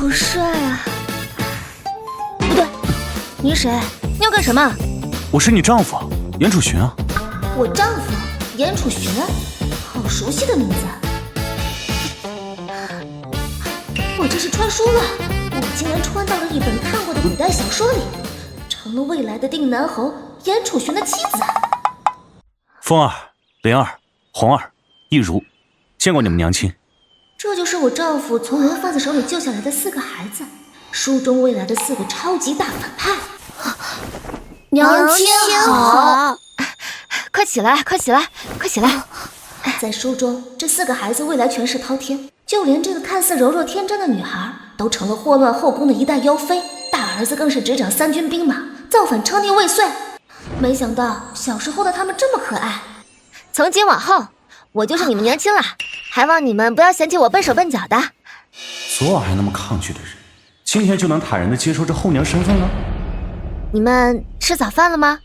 好帅啊！不对，你是谁？你要干什么？我是你丈夫，严楚寻啊。我丈夫严楚寻，好熟悉的名字。我这是穿书了，我竟然穿到了一本看过的古代小说里，成了未来的定南侯严楚寻的妻子。风儿、莲儿、红儿、一如，见过你们娘亲。这就是我丈夫从人贩子手里救下来的4个孩子，书中未来的4个超级大反派。娘亲好！快起来，快起来，快起来！在书中，这4个孩子未来权势滔天，就连这个看似柔弱天真的女孩，都成了祸乱后宫的一代妖妃。大儿子更是执掌3军兵马，造反称帝未遂。没想到小时候的他们这么可爱。从今往后，我就是你们娘亲了，还望你们不要嫌弃我笨手笨脚的。昨晚还那么抗拒的人，今天就能坦然地接受这后娘身份了？你们吃早饭了吗？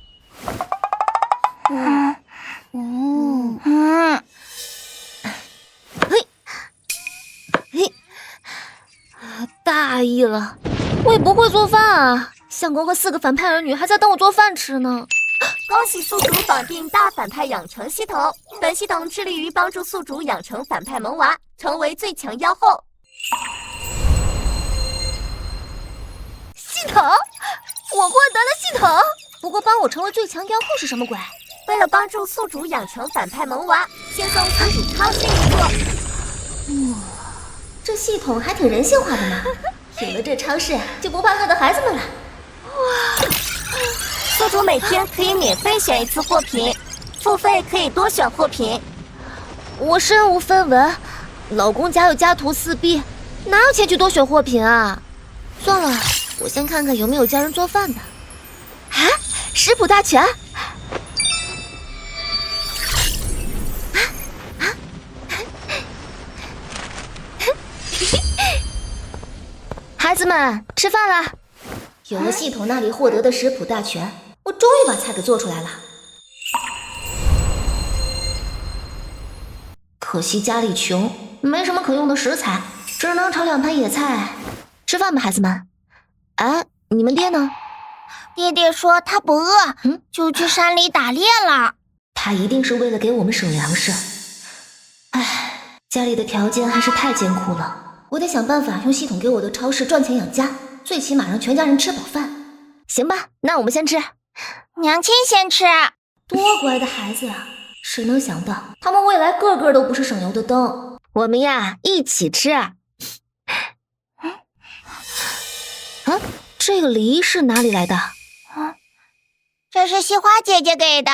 大意了，我也不会做饭啊。相公和4个反派儿女还在等我做饭吃呢。恭喜宿主绑定大反派养成系统，本系统致力于帮助宿主养成反派萌娃，成为最强妖后。系统，我获得了系统。不过帮我成为最强妖后是什么鬼？为了帮助宿主养成反派萌娃，先送宿主超新一作。这系统还挺人性化的嘛。有了这超市，就不怕饿的孩子们了。哇！宿主每天可以免费选1次货品，付费可以多选货品。我身无分文，老公家有家徒4壁，哪有钱去多选货品啊？算了，我先看看有没有教人做饭的。啊，食谱大全！孩子们，吃饭啦！有了系统那里获得的食谱大全，我终于把菜给做出来了。可惜家里穷，没什么可用的食材，只能炒2盘野菜。吃饭吧，孩子们。哎，你们爹呢？爹爹说他不饿，就去山里打猎了。他一定是为了给我们省粮食。唉，家里的条件还是太艰苦了。我得想办法用系统给我的超市赚钱养家，最起码让全家人吃饱饭。行吧，那我们先吃。娘亲先吃。多乖的孩子呀！谁能想到他们未来个个都不是省油的灯。我们呀，一起吃。这个梨是哪里来的？这是西花姐姐给的。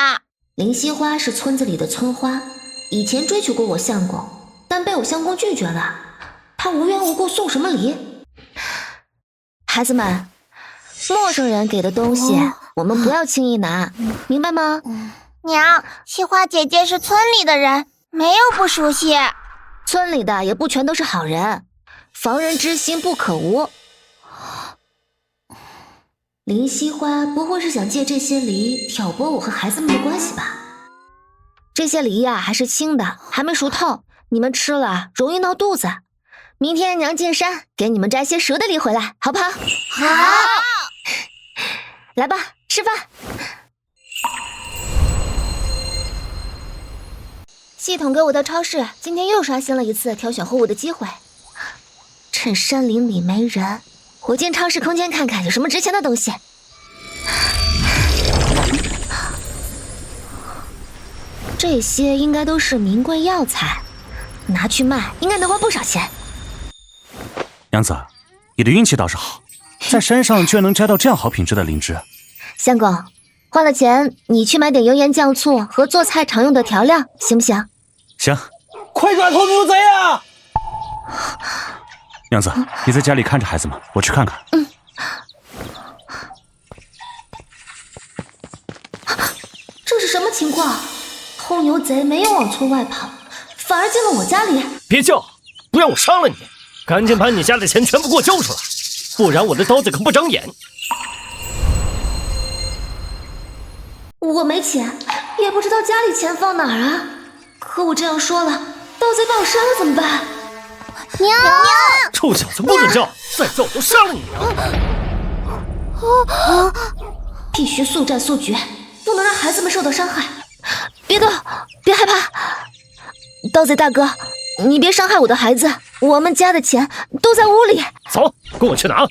林西花是村子里的村花，以前追求过我相公，但被我相公拒绝了。他无缘无故送什么礼？孩子们，陌生人给的东西，我们不要轻易拿，明白吗？娘，西花姐姐是村里的人，没有不熟悉。村里的也不全都是好人，防人之心不可无。林西花不会是想借这些梨挑拨我和孩子们的关系吧？这些梨呀，还是青的，还没熟透，你们吃了容易闹肚子。明天娘进山给你们摘些熟的梨回来，好不好？好。来吧，吃饭。系统给我的超市今天又刷新了一次挑选货物的机会。趁山林里没人，我进超市空间看看有什么值钱的东西。这些应该都是名贵药材，拿去卖应该能换不少钱。娘子，你的运气倒是好，在山上居然能摘到这样好品质的灵芝。相公，换了钱，你去买点油盐酱醋和做菜常用的调料，行不行？行。快抓偷牛贼啊！娘子，你在家里看着孩子们，我去看看。这是什么情况？偷牛贼没有往村外跑，反而进了我家里。别叫，不让我伤了你！赶紧把你家的钱全部给我交出来，不然我的刀子可不长眼。我没钱，也不知道家里钱放哪儿啊。可我这样说了，盗贼把我杀了怎么办？娘，臭小子不准叫，再叫我就杀了你娘！必须速战速决，不能让孩子们受到伤害。别动，别害怕。盗贼大哥，你别伤害我的孩子，我们家的钱都在屋里。走，跟我去拿。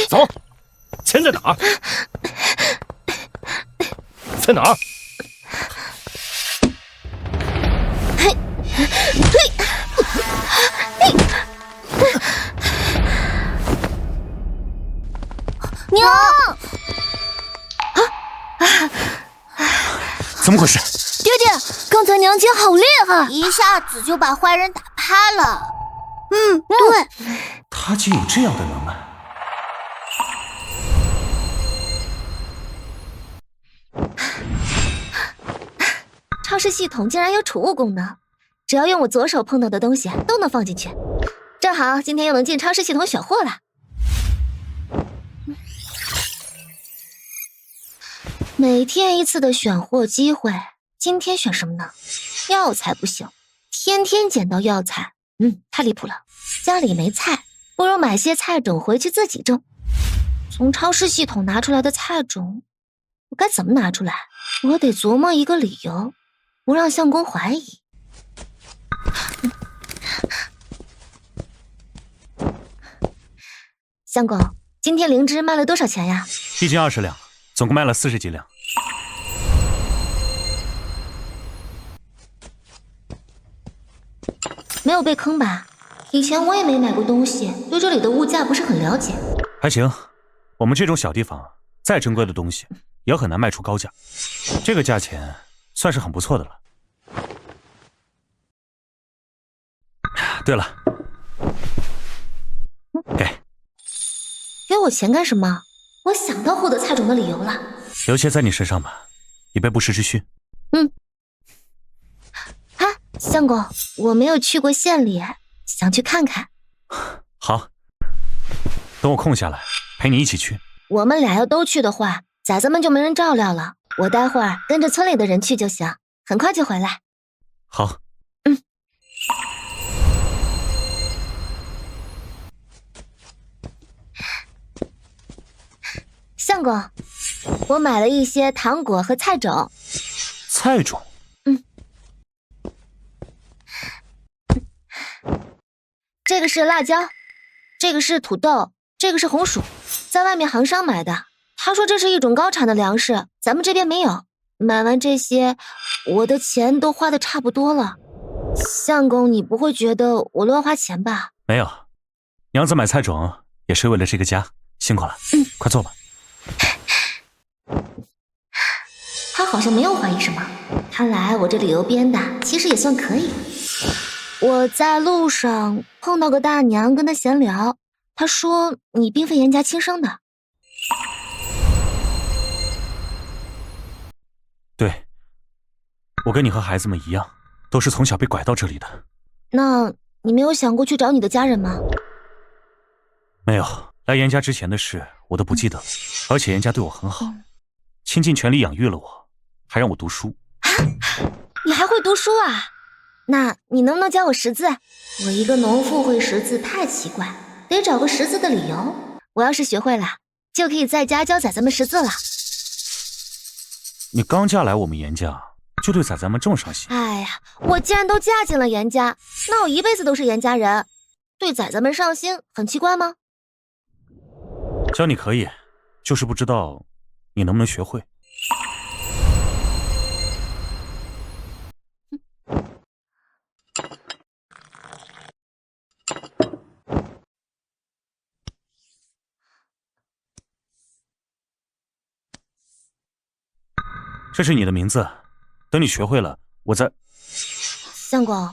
走，钱在哪儿？在哪儿？娘，怎么回事？爹爹，刚才娘亲好厉害，一下子就把坏人打趴了。对，他竟有这样的能耐。超市系统竟然有储物功能，只要用我左手碰到的东西都能放进去。正好今天又能进超市系统选货了。每天一次的选货机会，今天选什么呢？药材不行，天天捡到药材，太离谱了。家里没菜，不如买些菜种回去自己种。从超市系统拿出来的菜种，我该怎么拿出来？我得琢磨一个理由，不让相公怀疑。相公，今天灵芝卖了多少钱呀1斤20两，总共卖了40几两。没有被坑吧？以前我也没买过东西，对这里的物价不是很了解。还行，我们这种小地方，再珍贵的东西也很难卖出高价，这个价钱算是很不错的了。对了，给我钱干什么？我想到获得菜种的理由了。留些在你身上吧，以备不时之需。相公，我没有去过县里，想去看看。好，等我空下来陪你一起去。我们俩要都去的话，崽子们就没人照料了。我待会儿跟着村里的人去就行，很快就回来。好。相公，我买了一些糖果和菜种。菜种？这个是辣椒，这个是土豆，这个是红薯，在外面行商买的。他说这是一种高产的粮食，咱们这边没有。买完这些，我的钱都花的差不多了。相公，你不会觉得我乱花钱吧？没有，娘子买菜种也是为了这个家，辛苦了。快坐吧。他好像没有怀疑什么，看来我这理由编的其实也算可以。我在路上碰到个大娘，跟她闲聊，她说你并非严家亲生的。对，我跟你和孩子们一样，都是从小被拐到这里的。那你没有想过去找你的家人吗？没有，来严家之前的事我都不记得了，而且严家对我很好，倾尽全力养育了我，还让我读书。你还会读书啊？那你能不能教我识字？我一个农妇会识字太奇怪，得找个识字的理由。我要是学会了，就可以在家教崽子们识字了。你刚嫁来我们严家，就对崽子们这么上心？哎呀，我既然都嫁进了严家，那我一辈子都是严家人，对崽子们上心很奇怪吗？教你可以，就是不知道你能不能学会。这是你的名字，等你学会了，我再……相公，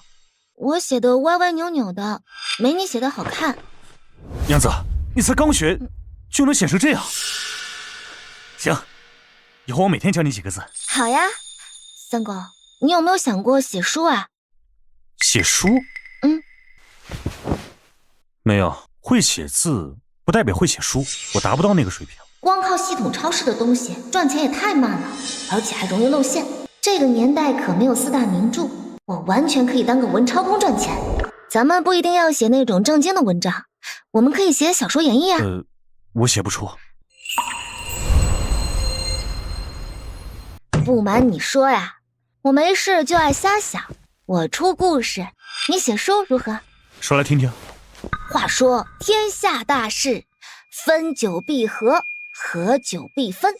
我写的歪歪扭扭的，没你写的好看。娘子，你才刚学，就能写成这样？行，以后我每天教你几个字。好呀，相公，你有没有想过写书啊？写书？没有，会写字不代表会写书，我达不到那个水平。光靠系统超市的东西赚钱也太慢了，而且还容易露馅。这个年代可没有4大名著，我完全可以当个文超公赚钱。咱们不一定要写那种正经的文章，我们可以写小说演绎啊。我写不出。不瞒你说呀，我没事就爱瞎想，我出故事，你写书如何？说来听听。话说天下大事，分久必合，合久必分。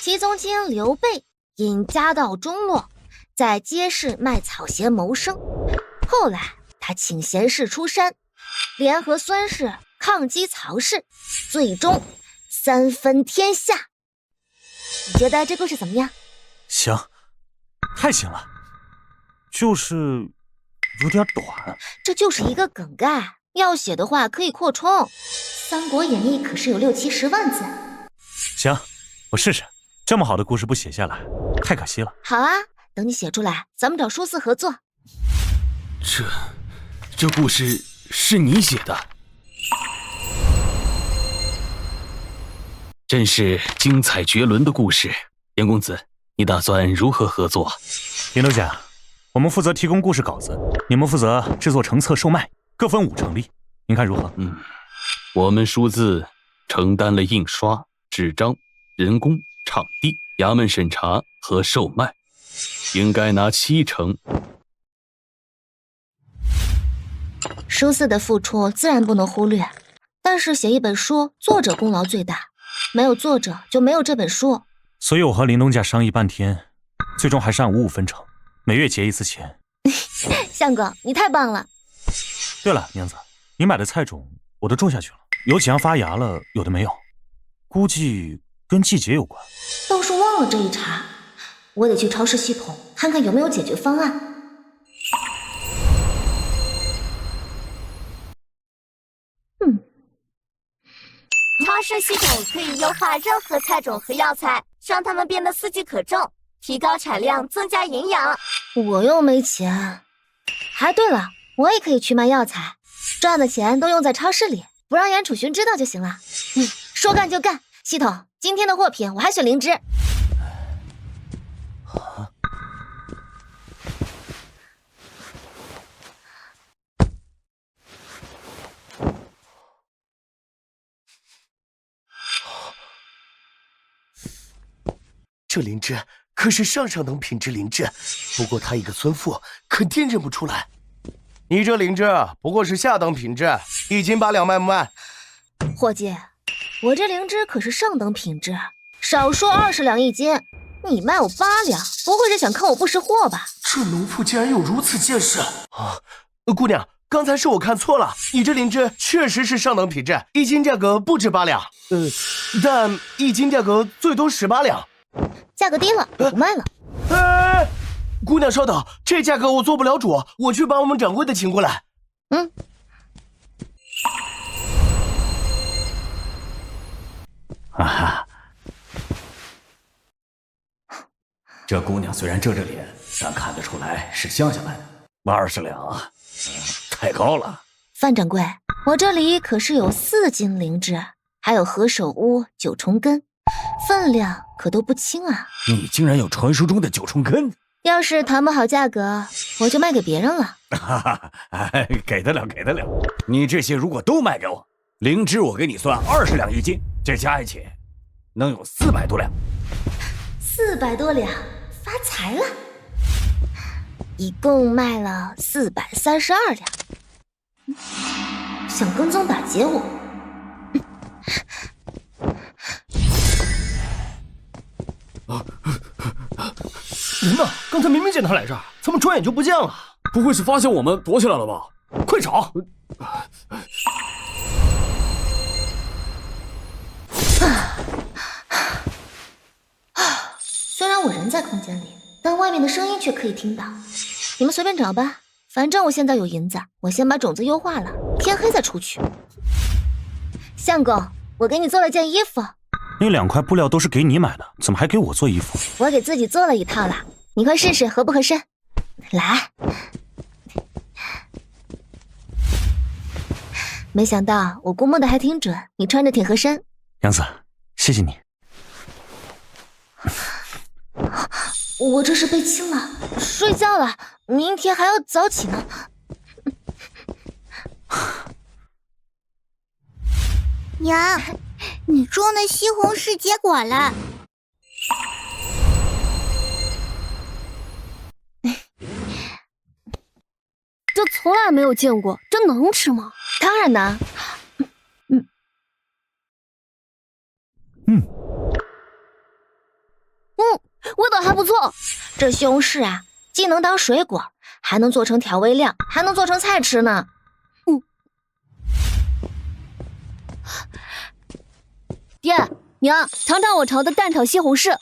其中间刘备因家道中落，在街市卖草鞋谋生。后来他请贤士出山，联合孙氏抗击曹氏，最终三分天下。你觉得这故事怎么样？行，太行了，就是有点短。这就是一个梗概，要写的话可以扩充。《三国演义》可是有60-70万字。行，我试试。这么好的故事不写下来，太可惜了。好啊，等你写出来，咱们找书肆合作。这故事是你写的？真是精彩绝伦的故事。严公子，你打算如何合作？林东家，我们负责提供故事稿子，你们负责制作成册售卖，各分5成利，您看如何？我们书字承担了印刷、纸张、人工、场地、衙门审查和售卖，应该拿7成。书肆的付出自然不能忽略，但是写一本书，作者功劳最大，没有作者就没有这本书。所以我和林东家商议半天，最终还是按5-5分成，每月结一次钱。相公，你太棒了。对了，娘子，你买的菜种我都种下去了，有几样发芽了，有的没有，估计跟季节有关。倒是忘了这一茬，我得去超市系统看看有没有解决方案。超市系统可以优化任何菜种和药材，让它们变得四季可种，提高产量，增加营养。我又没钱。哎，对了，我也可以去卖药材，赚的钱都用在超市里，不让严楚寻知道就行了。说干就干。系统，今天的货品我还选灵芝。这灵芝可是上等品质灵芝，不过他一个村妇肯定认不出来。你这灵芝不过是下等品质，1斤8两，卖不卖？伙计，我这灵芝可是上等品质，少说20两1斤，你卖我8两，不会是想看我不识货吧？这农妇竟然有如此见识啊！姑娘，刚才是我看错了，你这灵芝确实是上等品质，1斤价格不止8两，但1斤价格最多18两。价格低了，不卖了。姑娘稍等，这价格我做不了主，我去把我们掌柜的请过来。这姑娘虽然遮着脸，但看得出来是乡下来的。20两，太高了。范掌柜，我这里可是有4斤灵芝，还有何首乌、9重根，分量可都不轻啊！你竟然有传说中的9重根？要是谈不好价格，我就卖给别人了。给得了，给得了。你这些如果都卖给我，灵芝我给你算20两1斤，这加一起能有400多两。400多两，发财了！一共卖了432两。想跟踪打劫我？人呢？刚才明明见他来这儿，怎么转眼就不见了？不会是发现我们躲起来了吧？快找！虽然我人在空间里，但外面的声音却可以听到。你们随便找吧，反正我现在有银子，我先把种子优化了，天黑再出去。相公，我给你做了件衣服。那2块布料都是给你买的，怎么还给我做衣服？我给自己做了一套了，你快试试合不合身。来，没想到我估摸的还挺准，你穿着挺合身。娘子，谢谢你。我这是被亲了，睡觉了，明天还要早起呢。娘，你种的西红柿结果了。这从来没有见过，这能吃吗？当然能。味道还不错。这西红柿啊，既能当水果，还能做成调味料，还能做成菜吃呢。爹娘，尝尝我炒的蛋炒西红柿，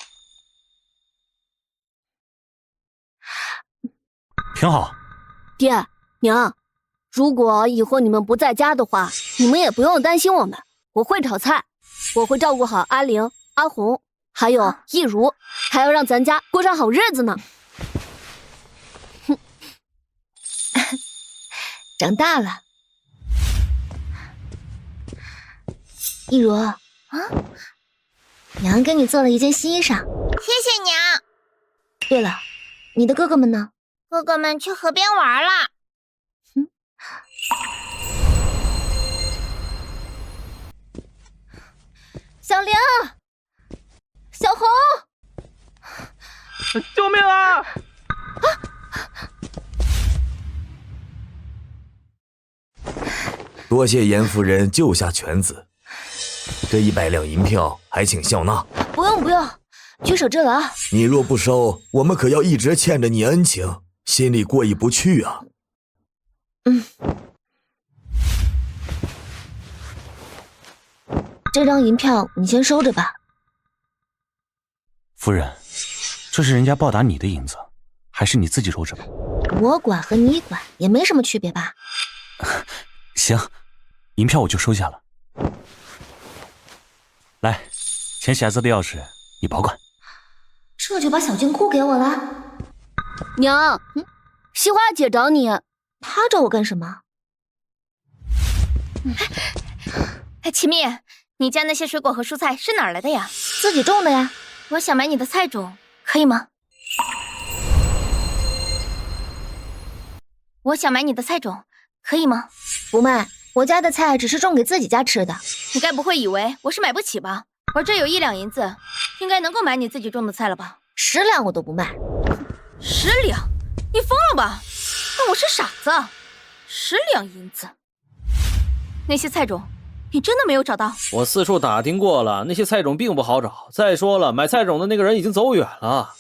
挺好。爹娘，如果以后你们不在家的话，你们也不用担心我们，我会炒菜，我会照顾好阿玲、阿红，还有易如，还要让咱家过上好日子呢。长大了。易如啊，娘给你做了一件新衣裳。谢谢娘。对了，你的哥哥们呢？哥哥们去河边玩了。小玲，小红，救命啊！多谢严夫人救下犬子，这100两银票还请笑纳。不用不用，举手之劳。你若不收，我们可要一直欠着你恩情，心里过意不去啊。这张银票你先收着吧。夫人，这是人家报答你的银子，还是你自己收着吧？我管和你管也没什么区别吧？行，银票我就收下了。来，钱匣子的钥匙你保管。这就把小金库给我了？娘，西花姐找你。她找我干什么？齐蜜，你家那些水果和蔬菜是哪儿来的呀？自己种的呀。我想买你的菜种，可以吗？我想买你的菜种，可以吗？不卖，我家的菜只是种给自己家吃的。你该不会以为我是买不起吧？我这有1两银子，应该能够买你自己种的菜了吧？10两我都不卖。10两？你疯了吧？当我是傻子？10两银子，那些菜种你真的没有找到？我四处打听过了，那些菜种并不好找。再说了，买菜种的那个人已经走远了。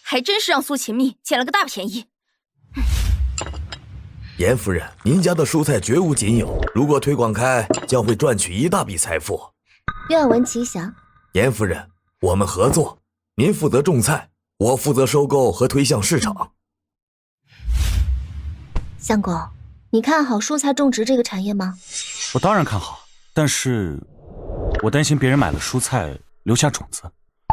还真是让苏秦蜜捡了个大便宜。严夫人，您家的蔬菜绝无仅有，如果推广开，将会赚取一大笔财富。愿闻其详。严夫人，我们合作，您负责种菜，我负责收购和推向市场。相公，你看好蔬菜种植这个产业吗？我当然看好，但是我担心别人买了蔬菜留下种子，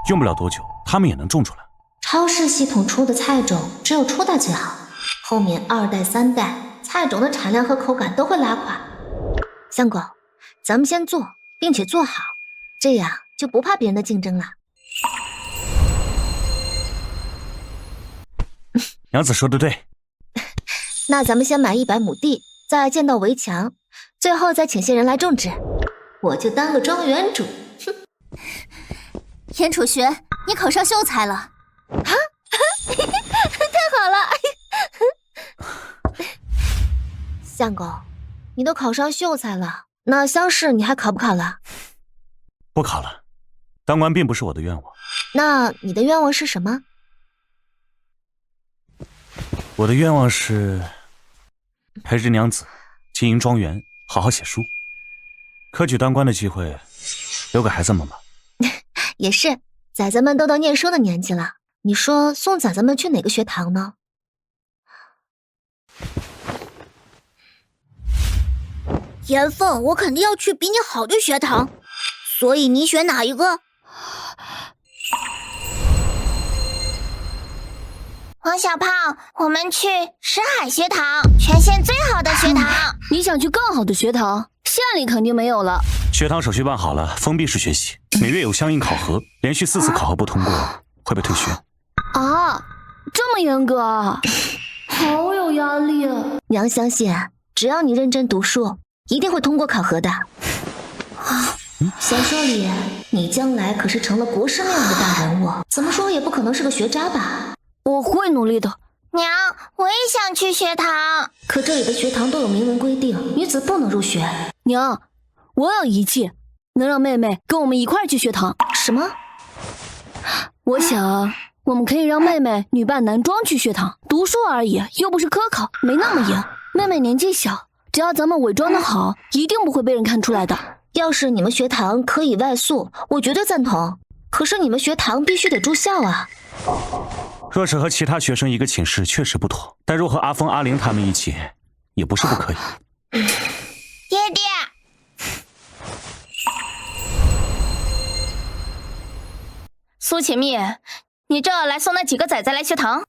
用不了多久他们也能种出来。超市系统出的菜种只有初代最好，后面2代3代菜种的产量和口感都会拉垮。相公，咱们先做并且做好，这样就不怕别人的竞争了。娘子说的对。那咱们先买100亩地，再建道围墙，最后再请些人来种植，我就当个庄园主。严楚学，你考上秀才了啊！太好了！相公，你都考上秀才了，那乡试你还考不考了？不考了，当官并不是我的愿望。那你的愿望是什么？我的愿望是陪着娘子经营庄园，好好写书。科举当官的机会留给孩子们吧。也是，崽子们都到念书的年纪了，你说送崽子们去哪个学堂呢？严凤，我肯定要去比你好的学堂，所以你选哪一个？王小胖，我们去石海学堂，全县最好的学堂。你想去更好的学堂？县里肯定没有了。学堂手续办好了，封闭式学习，每月有相应考核，连续4次考核不通过会被退学。啊，这么严格啊，好有压力啊！娘相信，只要你认真读书，一定会通过考核的。小说里，你将来可是成了国师那样的大人物，怎么说也不可能是个学渣吧？我会努力的。娘，我也想去学堂。可这里的学堂都有明文规定，女子不能入学。娘，我有一计，能让妹妹跟我们一块儿去学堂。什么？我想，我们可以让妹妹女扮男装去学堂，读书而已，又不是科考，没那么严。妹妹年纪小，只要咱们伪装的好，一定不会被人看出来的。要是你们学堂可以外宿，我绝对赞同。可是你们学堂必须得住校啊。若是和其他学生一个寝室确实不妥，但若和阿峰、阿玲他们一起，也不是不可以。爹爹，苏浅蜜，你这来送那几个崽崽来学堂？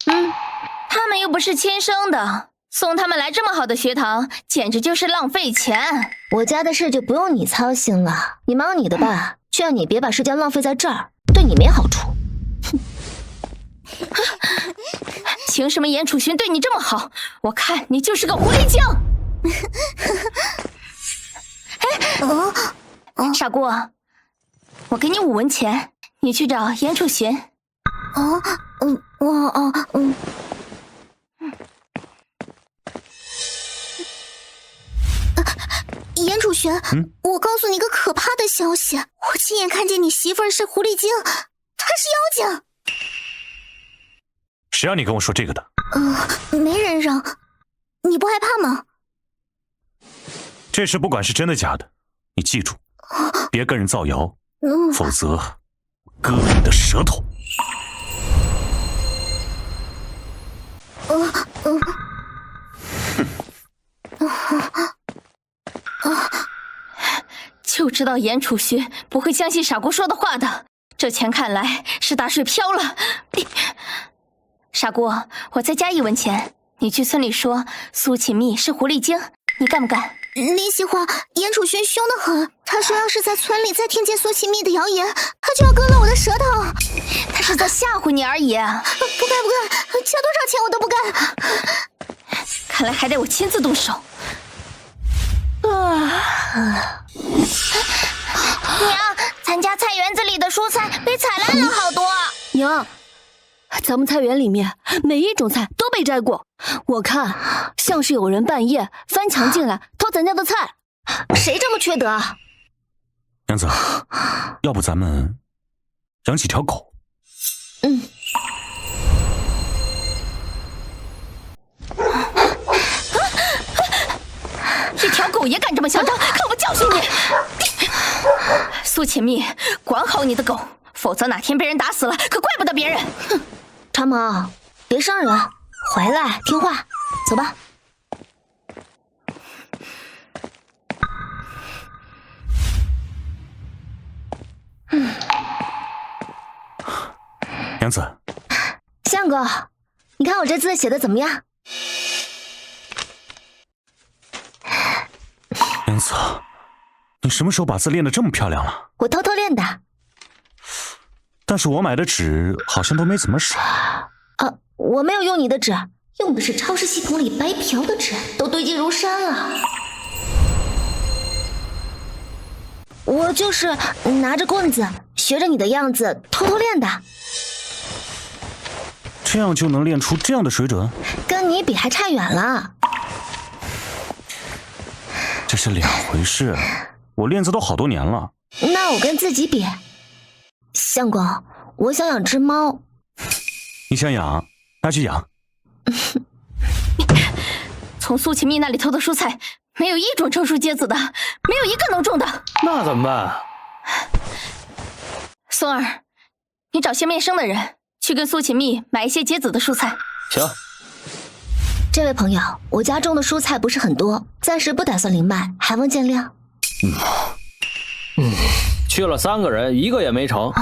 他们又不是亲生的，送他们来这么好的学堂，简直就是浪费钱。我家的事就不用你操心了，你忙你的吧。劝你别把时间浪费在这儿，对你没好处。凭什么严楚寻对你这么好？我看你就是个狐狸精！傻姑，我给你5文钱，你去找严楚寻。严楚玄，我告诉你个可怕的消息，我亲眼看见你媳妇儿是狐狸精，她是妖精。谁让你跟我说这个的？没人让，你不害怕吗？这事不管是真的假的，你记住，别跟人造谣，否则割了你的舌头。就知道严楚寻不会相信傻姑说的话的，这钱看来是打水漂了。傻姑，我再加1文钱，你去村里说苏启密是狐狸精，你干不干？林喜欢，严楚寻凶得很，他说要是在村里再听见苏启密的谣言，他就要割了我的舌头。他是在吓唬你而已。不干，交多少钱我都不干。看来还得我亲自动手。娘，咱家菜园子里的蔬菜被踩烂了好多。娘，咱们菜园里面每一种菜都被摘过，我看像是有人半夜翻墙进来偷咱家的菜。谁这么缺德？娘子，要不咱们养几条狗？一条狗也敢这么嚣张，看我教训你！苏启密，管好你的狗，否则哪天被人打死了，可怪不得别人。哼！长毛，别伤人，回来听话，走吧。娘子，相公，你看我这字写的怎么样？娘子，你什么时候把字练得这么漂亮了？我偷偷练的。但是我买的纸好像都没怎么少。我没有用你的纸，用的是超市系统里白嫖的纸，都堆积如山了。我就是拿着棍子，学着你的样子偷偷练的。这样就能练出这样的水准？跟你比还差远了。这是两回事，我练字都好多年了。那我跟自己比。相公，我想养只猫。你想养，那去养。从苏启密那里偷的蔬菜，没有一种成熟结子的，没有一个能种的。那怎么办？松儿，你找些面生的人，去跟苏启密买一些结子的蔬菜。行。这位朋友，我家种的蔬菜不是很多，暂时不打算零卖，还望见谅。去了3个人，1个也没成。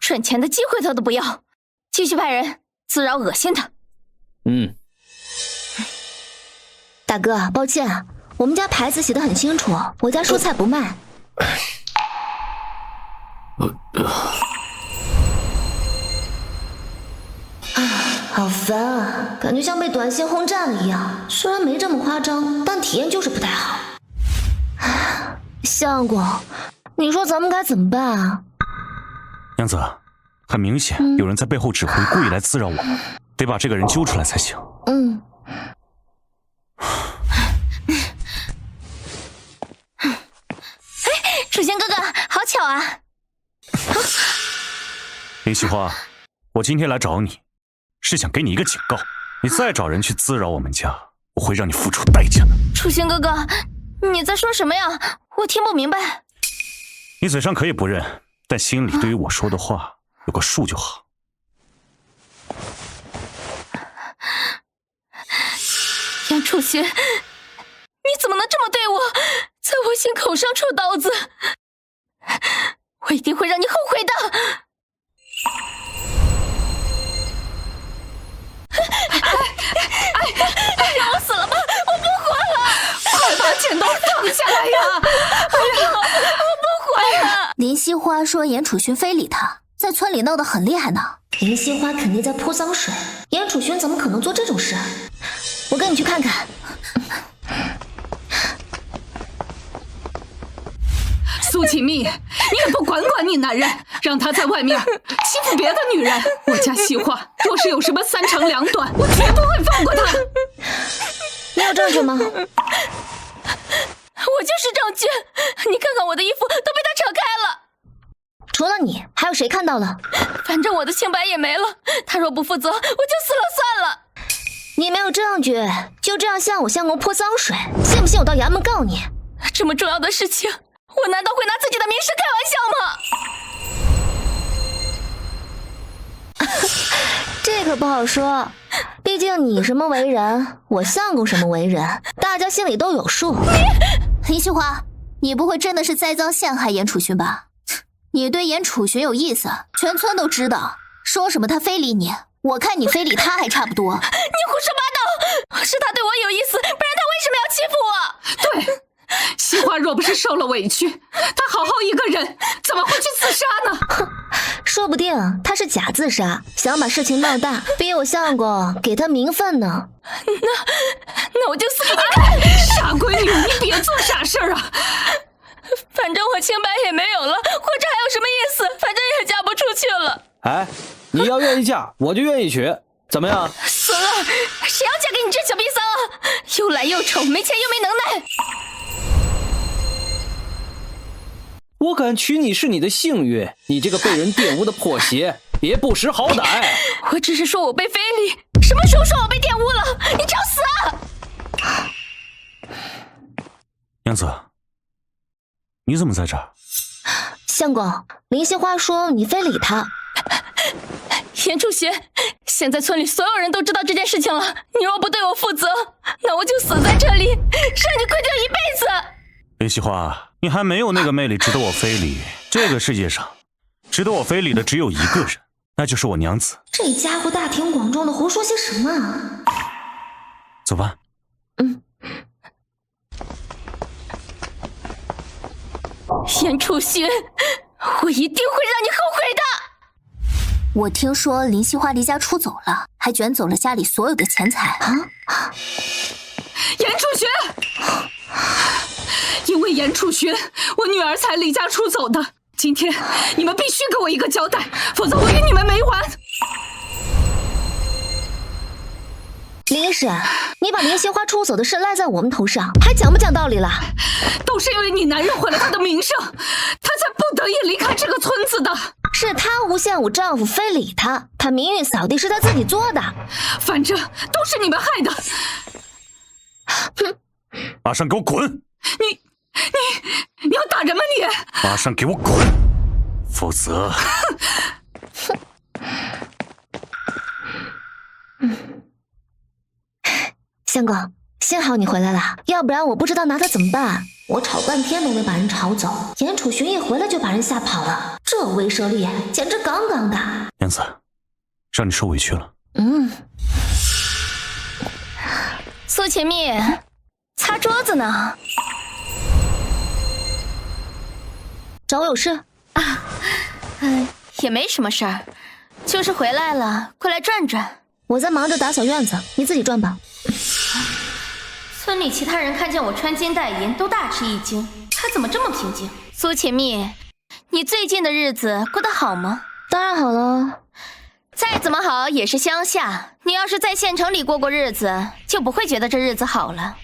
赚钱的机会他都不要，继续派人滋扰恶心他。大哥，抱歉，我们家牌子写的很清楚，我家蔬菜不卖。好烦啊，感觉像被短信轰炸了一样。虽然没这么夸张，但体验就是不太好。相公，你说咱们该怎么办啊？娘子，很明显有人在背后指挥，故意来滋扰我们，得把这个人揪出来才行。楚轩哥哥，好巧啊！林惜花，我今天来找你，是想给你一个警告，你再找人去滋扰我们家，我会让你付出代价的。楚轩哥哥，你在说什么呀？我听不明白。你嘴上可以不认，但心里对于我说的话有个数就好。严楚轩，你怎么能这么对我？在我心口上戳刀子，我一定会让你后悔的。让我死了吧，我不活了！快把剪刀放下来呀！哎呀，我不活了！林惜花说严楚勋非礼她，在村里闹得很厉害呢。林惜花肯定在泼脏水，严楚勋怎么可能做这种事？我跟你去看看。苏启密，你也不管管你男人，让他在外面欺负别的女人。我家惜花若是有什么三长两短，我绝不会放过他。你有证据吗？我就是证据，你看看我的衣服都被他扯开了。除了你，还有谁看到了？反正我的清白也没了，他若不负责，我就死了算了。你没有证据，就这样向我相公泼脏水，信不信我到衙门告你？这么重要的事情，我难道会拿自己的名声开玩笑吗？这可不好说，毕竟你什么为人，我相公什么为人，大家心里都有数。林惜花，你不会真的是栽赃陷害严楚勋吧？你对严楚勋有意思，全村都知道。说什么他非礼你，我看你非礼他还差不多。你胡说八道！是他对我有意思，不然他为什么要欺负我？对。惜花若不是受了委屈，她好好一个人，怎么会去自杀呢？说不定她是假自杀，想把事情闹大，逼我相公给她名分呢。那我就死给你看！傻闺女，你别做傻事啊！反正我清白也没有了，活着还有什么意思？反正也嫁不出去了。哎，你要愿意嫁，我就愿意娶，怎么样？孙儿，谁要嫁给你这小瘪三啊？又懒又丑，没钱又没能耐。我敢娶你是你的幸运，你这个被人玷污的破鞋，别不识好歹。我只是说我被非礼，什么时候说我被玷污了？你找死啊！娘子，你怎么在这儿？相公，林惜花说你非礼她。严楚勋，现在村里所有人都知道这件事情了，你若不对我负责，那我就死在这里，让你愧疚一辈子。林惜花，你还没有那个魅力值得我非礼。这个世界上，值得我非礼的只有一个人，那就是我娘子。这家伙大庭广众的胡说些什么啊？走吧。严楚勋，我一定会让你后悔的。我听说林惜花离家出走了，还卷走了家里所有的钱财。严楚勋，因为严楚勋，我女儿才离家出走的。今天你们必须给我一个交代，否则我与你们没完。林婶，你把林惜花出走的事赖在我们头上，还讲不讲道理了？都是因为你男人毁了他的名声，他才不得已离开这个村子的。是他诬陷我丈夫非礼他，他名誉扫地是他自己做的。反正都是你们害的。哼！马上给我滚！你要打人吗你？马上给我滚，否则……相公，幸好你回来了，要不然我不知道拿他怎么办。我吵半天都没把人吵走，严楚勋一回来就把人吓跑了，这威慑力简直杠杠的。娘子，让你受委屈了。苏秦蜜，擦桌子呢。找我有事啊？也没什么事儿，就是回来了，过来转转。我在忙着打扫院子，你自己转吧。村里其他人看见我穿金戴银，都大吃一惊，他怎么这么平静？苏秦蜜，你最近的日子过得好吗？当然好了，再怎么好也是乡下，你要是在县城里过过日子，就不会觉得这日子好了。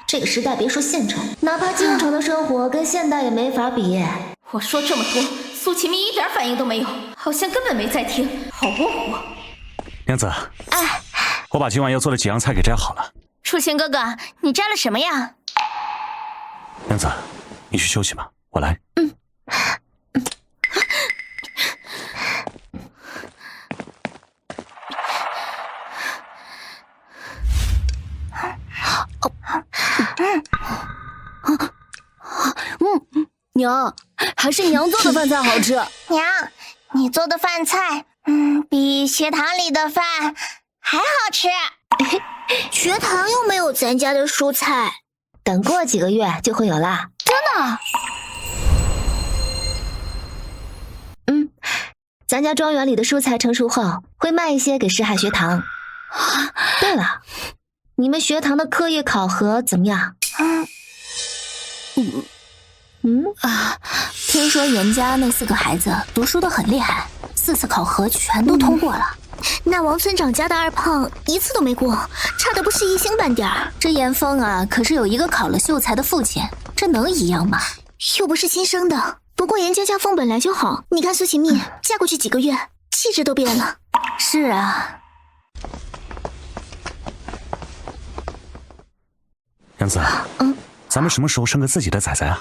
这个时代别说县城，哪怕京城的生活跟现代也没法比。我说这么多，苏秦蜜一点反应都没有，好像根本没在听，好窝火。娘子，哎，我把今晚要做的几样菜给摘好了。楚玄哥哥，你摘了什么呀？娘子，你去休息吧，我来。娘，还是娘做的饭菜好吃。娘，你做的饭菜，比学堂里的饭还好吃。学堂又没有咱家的蔬菜，等过几个月就会有啦。真的？咱家庄园里的蔬菜成熟后，会卖一些给石海学堂。对了，你们学堂的课业考核怎么样？听说严家那4个孩子读书都很厉害，4次考核全都通过了。那王村长家的2胖1次都没过，差的不是一星半点儿。这严峰啊，可是有一个考了秀才的父亲，这能一样吗？又不是亲生的。不过严家家风本来就好，你看苏秦蜜嫁过去几个月，气质都变了。是啊。娘子，咱们什么时候生个自己的崽崽啊？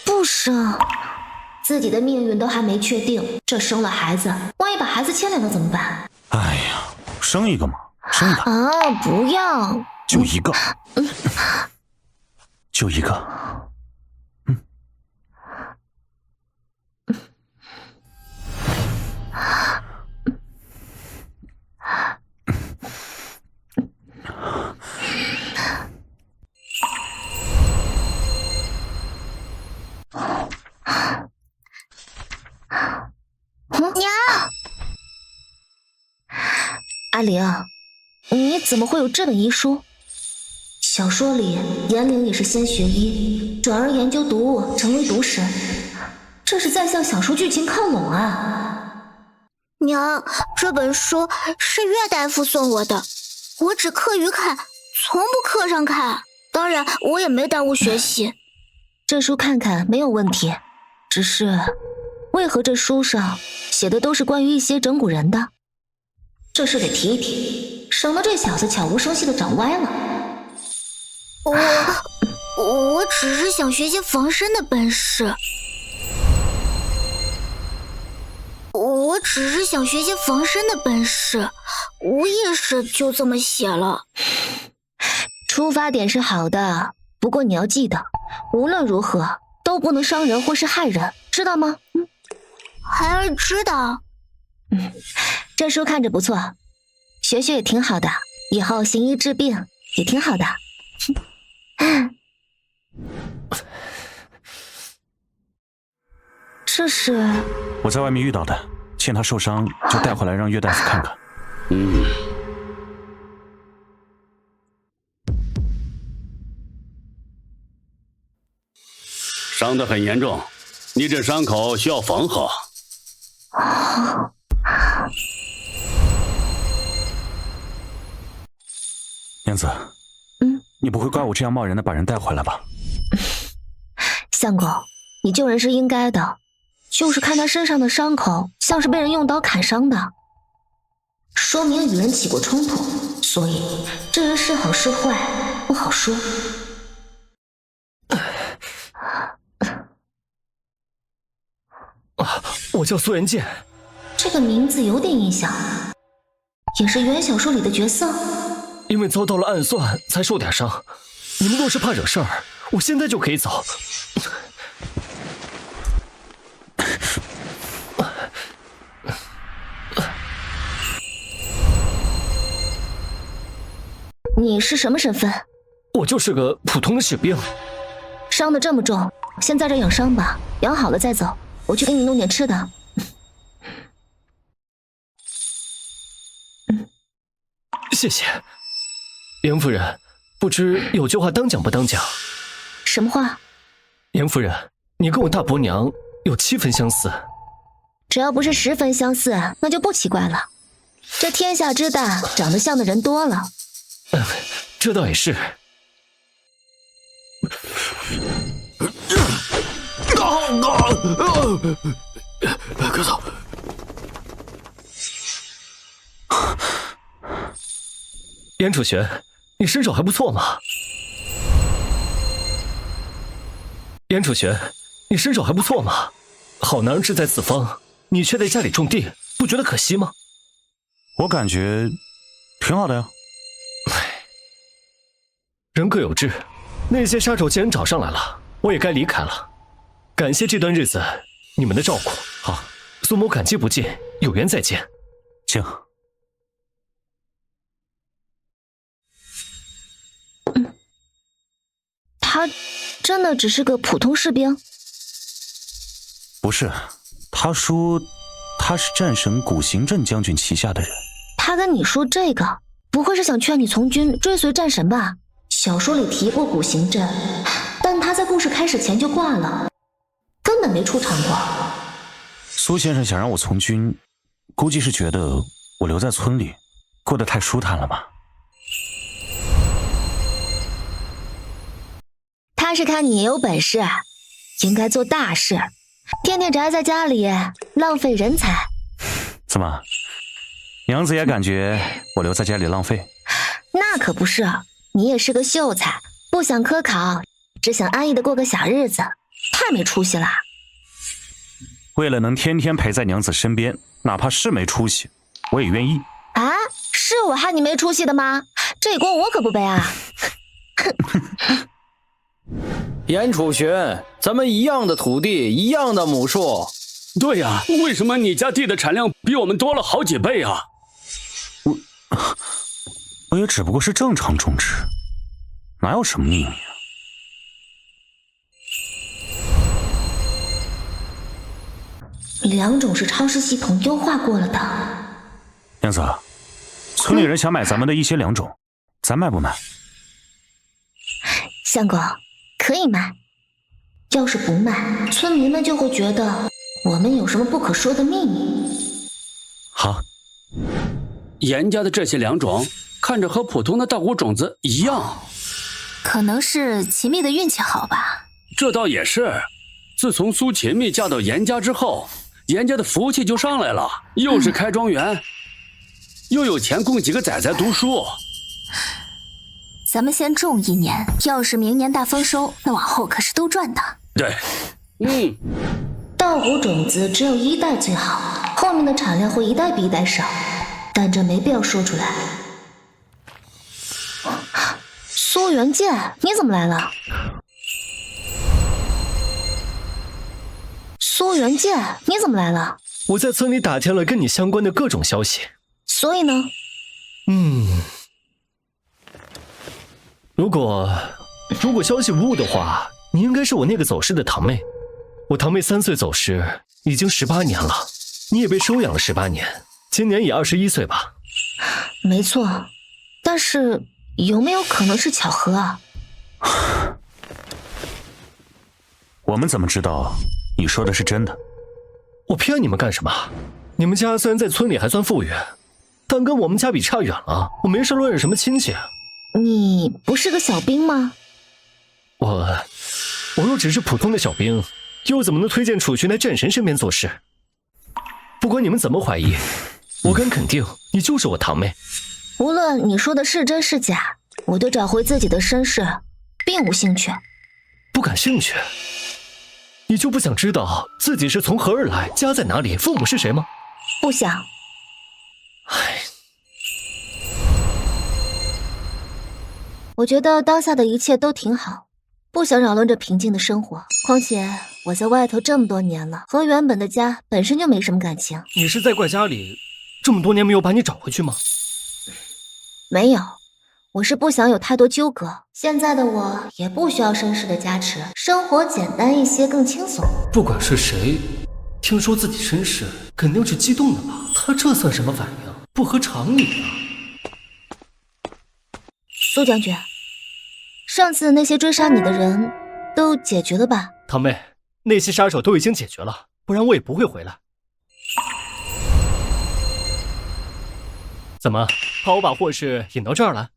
不生，自己的命运都还没确定，这生了孩子，万一把孩子牵连了怎么办？哎呀，生一个嘛，生吧。不要，就一个，就一个。娘，阿玲，你怎么会有这本医书？小说里严玲也是先学医，转而研究毒物，成为毒神，这是在向小说剧情靠拢啊！娘，这本书是岳大夫送我的，我只课余看，从不课上看。当然，我也没耽误学习。这书看看没有问题，只是为何这书上写的都是关于一些整蛊人的？这事得提一提，省得这小子悄无声息的长歪了。我只是想学些防身的本事。无意识就这么写了。出发点是好的，不过你要记得，无论如何都不能伤人或是害人，知道吗？孩儿知道。这书看着不错，学学也挺好的，以后行医治病也挺好的。这是我在外面遇到的，见他受伤就带回来让岳大夫看看。伤得很严重，你这伤口需要缝合。娘子，你不会怪我这样贸然的把人带回来吧？相公，你救人是应该的，就是看他身上的伤口像是被人用刀砍伤的，说明与人起过冲突，所以这人是好是坏不好说。我叫苏仁健。这个名字有点印象，也是原小说里的角色。因为遭到了暗算才受点伤，你们若是怕惹事儿，我现在就可以走。你是什么身份？我就是个普通的士兵。伤得这么重，先在这养伤吧，养好了再走。我去给你弄点吃的。谢谢，严夫人，不知有句话当讲不当讲？什么话？严夫人，你跟我大伯娘有7分相似，只要不是10分相似，那就不奇怪了。这天下之大，长得像的人多了。这倒也是。哥嫂，严楚玄，你身手还不错嘛。严楚玄，你身手还不错嘛。好男人志在四方，你却在家里种地，不觉得可惜吗？我感觉挺好的呀。人各有志，那些杀手既然找上来了，我也该离开了。感谢这段日子你们的照顾。好，苏某感激不尽，有缘再见。请。他真的只是个普通士兵？不是，他说他是战神古行镇将军旗下的人。他跟你说这个，不会是想劝你从军追随战神吧？小说里提过古行镇，但他在故事开始前就挂了，根本没出场过。苏先生想让我从军，估计是觉得我留在村里过得太舒坦了吧。他是看你也有本事，应该做大事，天天宅在家里浪费人才。怎么，娘子也感觉我留在家里浪费？那可不是，你也是个秀才，不想科考，只想安逸的过个小日子，太没出息了。为了能天天陪在娘子身边，哪怕是没出息，我也愿意。啊，是我害你没出息的吗？这锅我可不背啊！严楚玄，咱们一样的土地，一样的亩数。对呀，为什么你家地的产量比我们多了好几倍啊？我也只不过是正常种植，哪有什么秘密啊？2种是超市系统优化过了的。娘子，村里人想买咱们的一些2种，咱卖不卖？相公，可以卖。要是不卖，村民们就会觉得我们有什么不可说的秘密。好。严家的这些2种看着和普通的稻谷种子一样，可能是秦蜜的运气好吧。这倒也是，自从苏秦蜜嫁到严家之后，严家的福气就上来了，又是开庄园，又有钱供几个崽崽读书。咱们先种1年，要是明年大丰收，那往后可是都赚的。对，稻谷种子只有1代最好，后面的产量会1代比1代少，但这没必要说出来。苏元剑，你怎么来了？苏元剑，你怎么来了？我在村里打听了跟你相关的各种消息。所以呢？如果消息无误的话，你应该是我那个走失的堂妹。我堂妹3岁走失，已经18年了，你也被收养了18年，今年也21岁吧？没错，但是有没有可能是巧合啊？我们怎么知道你说的是真的？我骗你们干什么？你们家虽然在村里还算富裕，但跟我们家比差远了。我没事乱认什么亲戚。你不是个小兵吗？我若只是普通的小兵，又怎么能推荐楚群来战神身边做事？不管你们怎么怀疑，我敢肯定你就是我堂妹。无论你说的是真是假，我对找回自己的身世并无兴趣。不感兴趣？你就不想知道自己是从何而来，家在哪里，父母是谁吗？不想。我觉得当下的一切都挺好，不想扰乱这平静的生活。况且我在外头这么多年了，和原本的家本身就没什么感情。你是在怪家里这么多年没有把你找回去吗？没有，我是不想有太多纠葛。现在的我也不需要绅士的加持，生活简单一些，更轻松。不管是谁，听说自己身世，肯定是激动的吧？他这算什么反应？不合常理啊！苏将军，上次那些追杀你的人都解决了吧？堂妹，那些杀手都已经解决了，不然我也不会回来。怎么，怕我把祸事引到这儿来？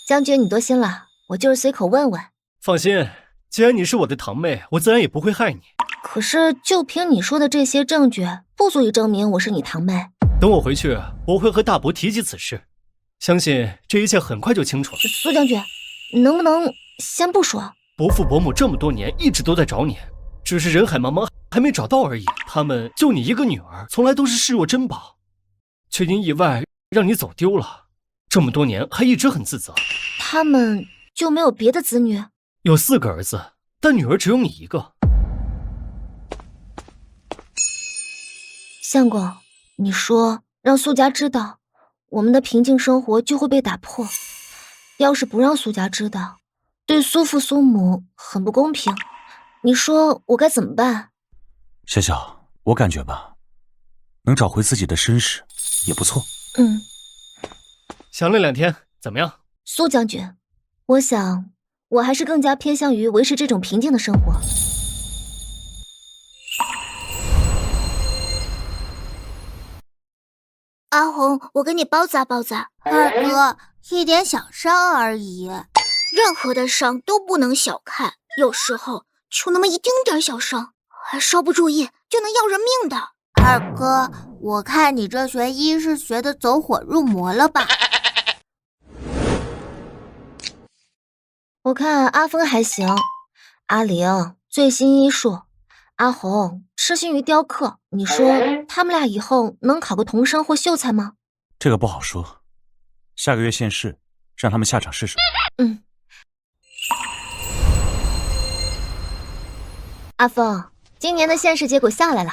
将军，你多心了，我就是随口问问。放心，既然你是我的堂妹，我自然也不会害你。可是，就凭你说的这些证据，不足以证明我是你堂妹。等我回去，我会和大伯提及此事，相信这一切很快就清楚了。苏将军，能不能先不说？伯父伯母这么多年一直都在找你，只是人海茫茫还没找到而已。他们就你一个女儿，从来都是视若珍宝，却因意外让你走丢了。这么多年还一直很自责。他们就没有别的子女？有4个儿子，但女儿只有你一个。相公，你说让苏家知道，我们的平静生活就会被打破。要是不让苏家知道，对苏父苏母很不公平。你说我该怎么办？笑笑，我感觉吧，能找回自己的身世也不错。想了2天，怎么样？苏将军，我想我还是更加偏向于维持这种平静的生活。阿红，我给你包扎包扎。二哥，一点小伤而已，任何的伤都不能小看，有时候就那么一丁点小伤，还稍不注意就能要人命的。二哥，我看你这学医是学的走火入魔了吧？我看阿峰还行，阿玲醉心医术，阿红痴心于雕刻。你说他们俩以后能考个童生或秀才吗？这个不好说，下个月县试，让他们下场试试。阿峰，今年的县试结果下来了，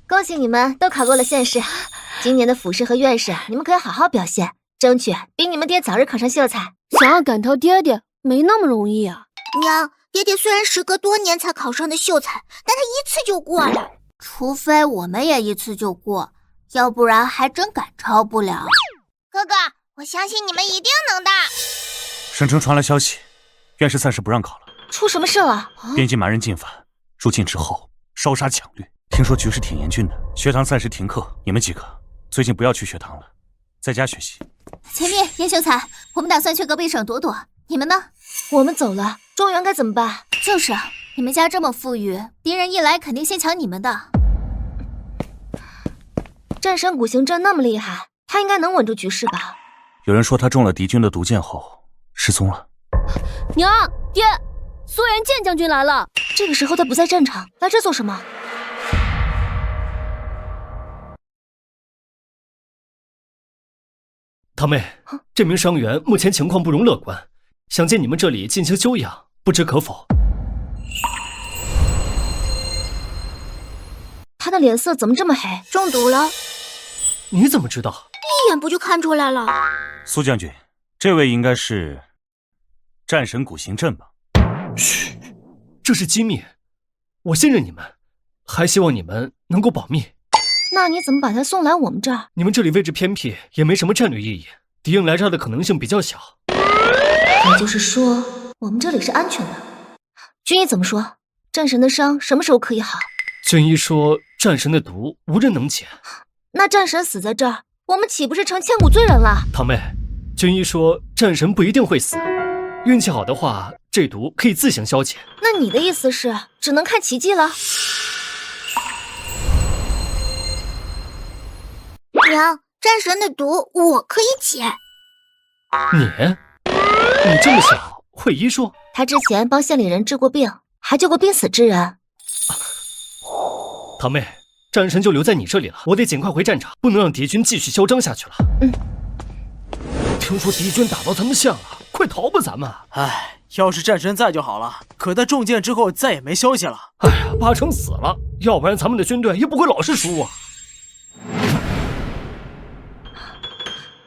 恭喜你们都考过了县试。今年的府试和院试，你们可要好好表现，争取比你们爹早日考上秀才。想要赶超爹爹没那么容易啊！娘，爹爹虽然时隔多年才考上的秀才，但他一次就过了。除非我们也一次就过，要不然还真赶超不了。哥哥，我相信你们一定能的。省城传来消息，院士暂时不让考了。出什么事了？边境蛮人进犯，入境之后烧杀抢掠，听说局势挺严峻的，学堂暂时停课。你们几个最近不要去学堂了，在家学习。前面严秀才，我们打算去隔壁省躲躲，你们呢？我们走了，庄园该怎么办？就是，你们家这么富裕，敌人一来肯定先抢你们的。战神古行阵那么厉害，他应该能稳住局势吧？有人说他中了敌军的毒箭后失踪了。娘，爹，苏元建将军来了。这个时候他不在战场，来这做什么？堂妹，这名伤员目前情况不容乐观，想进你们这里进行休养，不知可否？他的脸色怎么这么黑？中毒了？你怎么知道？一眼不就看出来了？苏将军，这位应该是战神古行阵吧？嘘，这是机密，我信任你们，还希望你们能够保密。那你怎么把他送来我们这儿？你们这里位置偏僻，也没什么战略意义，敌人来这儿的可能性比较小。也就是说，我们这里是安全的。军医怎么说？战神的伤什么时候可以好？军医说，战神的毒无人能解。那战神死在这儿，我们岂不是成千古罪人了？堂妹，军医说战神不一定会死，运气好的话，这毒可以自行消解。那你的意思是，只能看奇迹了？娘，战神的毒我可以解。你这么小会医术？他之前帮县里人治过病，还救过濒死之人。堂妹，战神就留在你这里了，我得尽快回战场，不能让敌军继续嚣张下去了。听说敌军打到咱们县了，快逃吧咱们！哎，要是战神在就好了，可他中箭之后再也没消息了。哎呀，八成死了，要不然咱们的军队也不会老是输啊。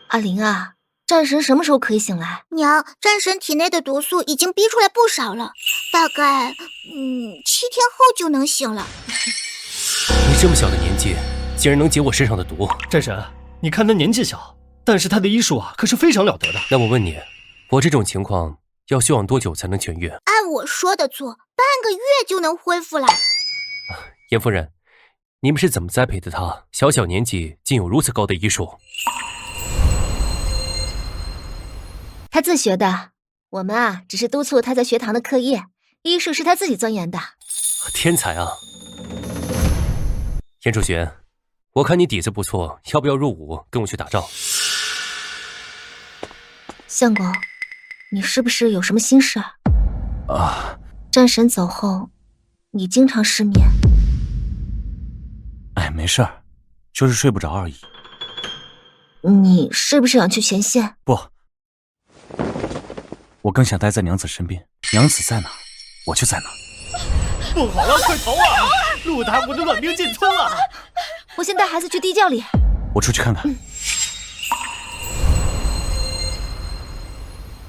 阿玲啊，战神什么时候可以醒来？娘，战神体内的毒素已经逼出来不少了，大概7天后就能醒了。你这么小的年纪，竟然能解我身上的毒！战神，你看他年纪小，但是他的医术啊，可是非常了得的。那我问你，我这种情况要休养多久才能痊愈？按我说的做，半个月就能恢复了。严夫人，你们是怎么栽培的他？小小年纪竟有如此高的医术？他自学的，我们啊只是督促他在学堂的课业，医术是他自己钻研的。天才啊！严楚玄，我看你底子不错，要不要入伍跟我去打仗？相公，你是不是有什么心事啊？战神走后，你经常失眠。哎，没事儿，就是睡不着而已。你是不是想去前线？不，我更想待在娘子身边。娘子在哪，我就在哪。不好了，快逃啊！陆大国的乱兵进村了。我先带孩子去地窖里。我出去看看。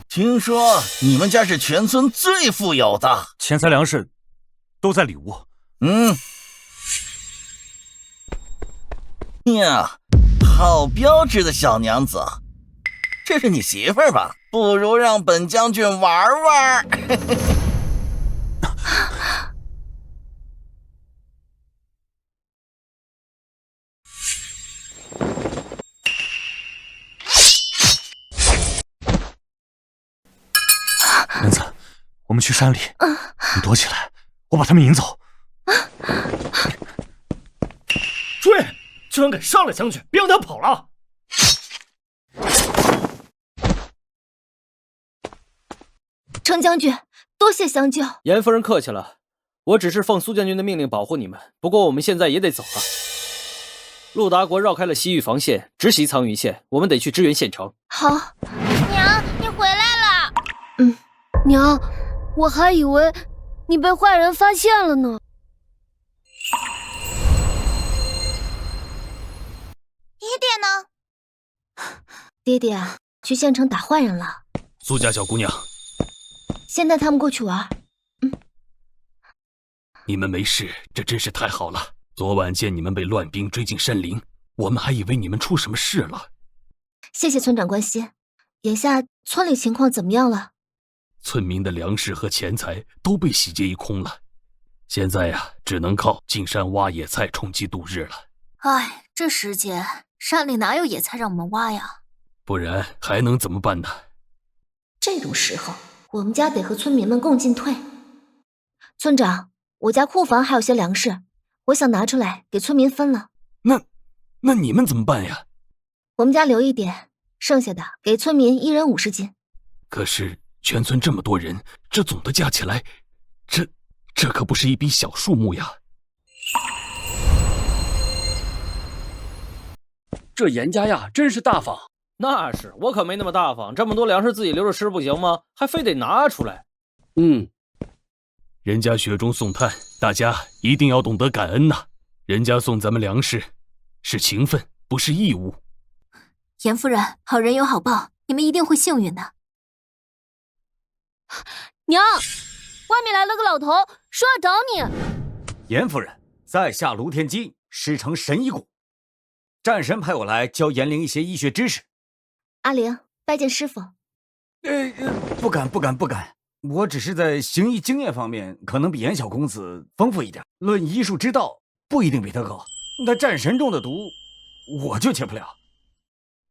听说你们家是全村最富有的，钱财粮食都在里屋。呀，好标致的小娘子，这是你媳妇儿吧？不如让本将军玩玩。娘子，我们去山里。你躲起来，我把他们引走。追！居然敢上来将军，别让他跑了！程将军，多谢相救。严夫人客气了，我只是奉苏将军的命令保护你们。不过我们现在也得走了。陆达国绕开了西域防线，直袭苍云县，我们得去支援县城。好，娘，你回来了。娘，我还以为你被坏人发现了呢。爹爹呢？爹爹啊，去县城打坏人了。苏家小姑娘，先带他们过去玩。你们没事，这真是太好了。昨晚见你们被乱兵追进山林，我们还以为你们出什么事了。谢谢村长关心。眼下村里情况怎么样了？村民的粮食和钱财都被洗劫一空了，现在呀，只能靠进山挖野菜充饥度日了。唉，这时节山里哪有野菜让我们挖呀？不然还能怎么办呢？这种时候，我们家得和村民们共进退。村长，我家库房还有些粮食，我想拿出来给村民分了。那你们怎么办呀？我们家留一点，剩下的给村民1人50斤。可是全村这么多人，这总的加起来，这可不是一笔小数目呀。这严家呀，真是大方。那是，我可没那么大方，这么多粮食自己留着吃不行吗？还非得拿出来。人家雪中送炭，大家一定要懂得感恩呐。人家送咱们粮食是情分，不是义务。严夫人，好人有好报，你们一定会幸运的。娘，外面来了个老头，说要找你。严夫人，在下卢天基，师承神医谷，战神派我来教严灵一些医学知识。阿玲，拜见师傅。不敢，我只是在行医经验方面可能比严小公子丰富一点，论医术之道不一定比他高。那战神中的毒，我就解不了。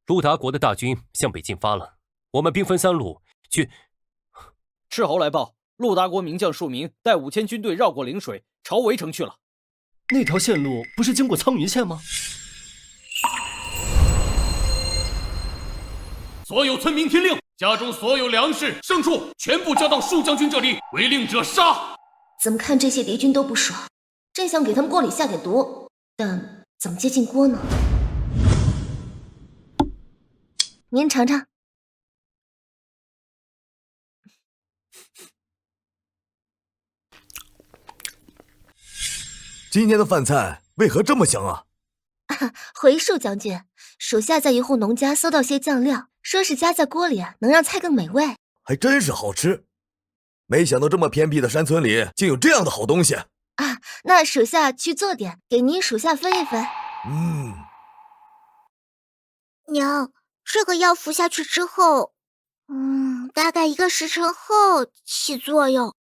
陆达国的大军向北进发了，我们兵分3路去。斥候来报，陆达国名将数名带5000军队绕过陵水，朝围城去了。那条线路不是经过苍云县吗？所有村民听令，家中所有粮食、牲畜全部交到树将军这里，违令者杀。怎么看这些敌军都不爽，真想给他们锅里下点毒，但怎么接近锅呢？您尝尝。今天的饭菜为何这么香啊？回树将军，属下在一户农家搜到些酱料，说是加在锅里能让菜更美味。还真是好吃，没想到这么偏僻的山村里竟有这样的好东西啊！那属下去做点，给您属下分一分。娘，这个药服下去之后，大概1个时辰后起作用。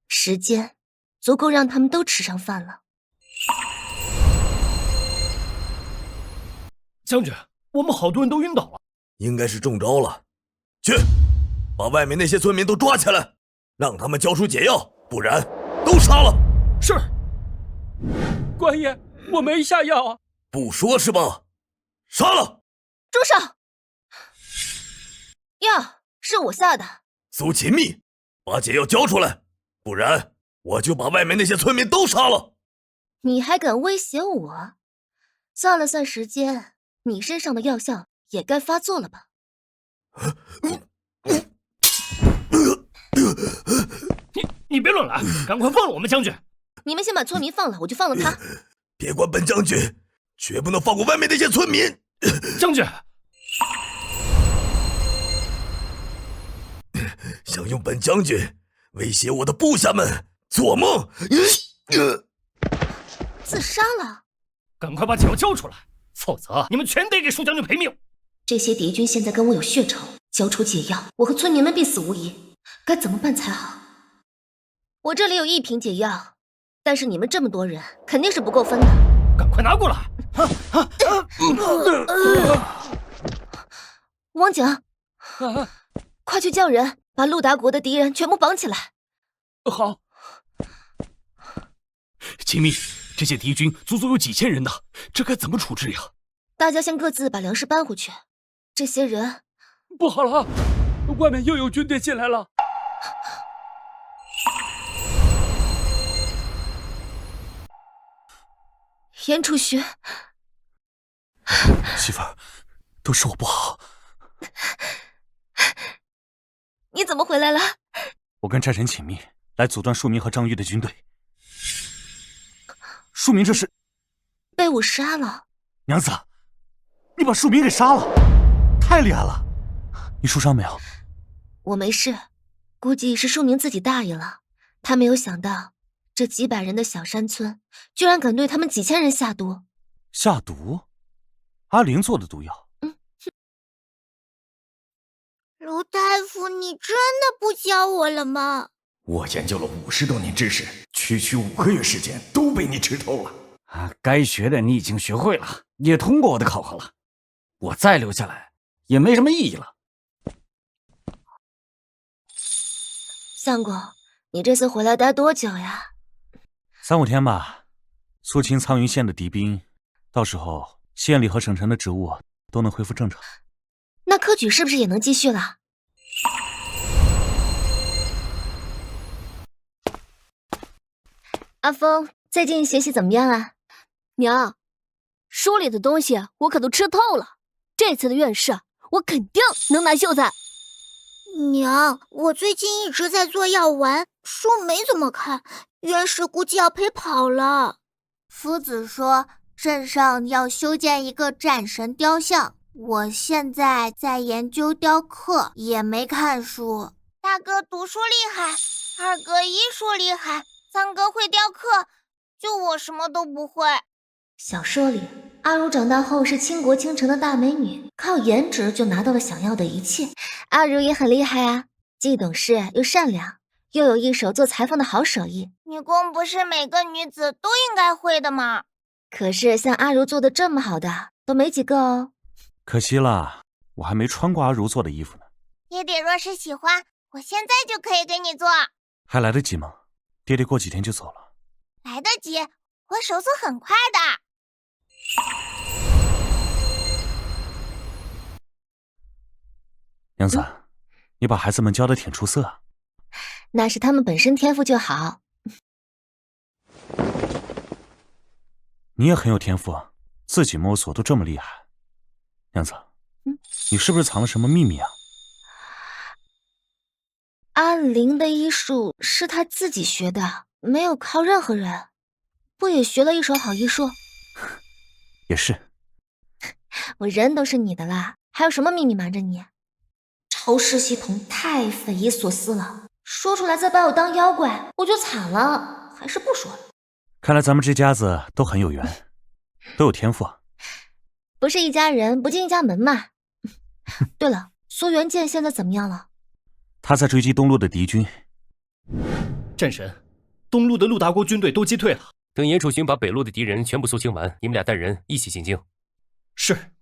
时间足够让他们都吃上饭了。将军，我们好多人都晕倒了，应该是中招了。去，把外面那些村民都抓起来，让他们交出解药，不然都杀了。是。官爷，我没下药啊。不说是吧？杀了！住手！药是我下的。苏秦密，把解药交出来，不然我就把外面那些村民都杀了。你还敢威胁我？算了算时间，你身上的药效也该发作了吧？你别乱来，赶快放了我们将军！你们先把村民放了，我就放了他。别管本将军，绝不能放过外面那些村民。将军，想用本将军威胁我的部下们，做梦！自杀了？赶快把解药交出来，否则你们全得给舒将军赔命。这些敌军现在跟我有血仇，交出解药，我和村民们必死无疑。该怎么办才好？我这里有1瓶解药，但是你们这么多人，肯定是不够分的。赶快拿过来！王景，快去叫人把陆达国的敌人全部绑起来。好。秦密，这些敌军足足有几千人呢，这该怎么处置呀？大家先各自把粮食搬回去。这些人……不好了，外面又有军队进来了。严楚徐，媳妇儿，都是我不好。你怎么回来了？我跟战神请密，来阻断庶民和张玉的军队。庶民这是被我杀了。娘子，你把庶民给杀了，太厉害了！你受伤没有？我没事，估计是庶民自己大意了。他没有想到，这几百人的小山村，居然敢对他们几千人下毒。下毒？阿玲做的毒药？卢大夫，你真的不教我了吗？我研究了50多年知识，区5个月时间都被你吃透了。该学的你已经学会了，也通过我的考核了。我再留下来也没什么意义了。相公，你这次回来待多久呀？3、5天吧。肃清苍云县的敌兵，到时候县里和省城的职务都能恢复正常。那科举是不是也能继续了？阿峰，最近学习怎么样啊？娘，书里的东西我可都吃透了，这次的院试我肯定能拿秀才。娘，我最近一直在做药丸，书没怎么看，院士估计要陪跑了。夫子说镇上要修建一个战神雕像，我现在在研究雕刻，也没看书。大哥读书厉害，2哥医术厉害，3哥会雕刻，就我什么都不会。小说里，阿如长大后是倾国倾城的大美女，靠颜值就拿到了想要的一切。阿如也很厉害啊，既懂事又善良，又有一手做裁缝的好手艺。女工不是每个女子都应该会的吗？可是像阿如做的这么好的都没几个哦。可惜了，我还没穿过阿如做的衣服呢。爹爹若是喜欢，我现在就可以给你做。还来得及吗？爹爹过几天就走了。来得及，我手速很快的。娘子，你把孩子们教得挺出色啊。那是他们本身天赋就好。你也很有天赋，自己摸索都这么厉害。娘子，你是不是藏了什么秘密啊？阿玲的医术是她自己学的，没有靠任何人，不也学了一手好医术？也是。我人都是你的啦，还有什么秘密瞒着你？超市系统太匪夷所思了，说出来再把我当妖怪，我就惨了，还是不说了。看来咱们这家子都很有缘，都有天赋啊。不是一家人不进一家门嘛。对了，苏元建现在怎么样了？他在追击东路的敌军。战神，东路的陆达国军队都击退了。等严楚勋把北路的敌人全部肃清完，你们俩带人一起进京。是。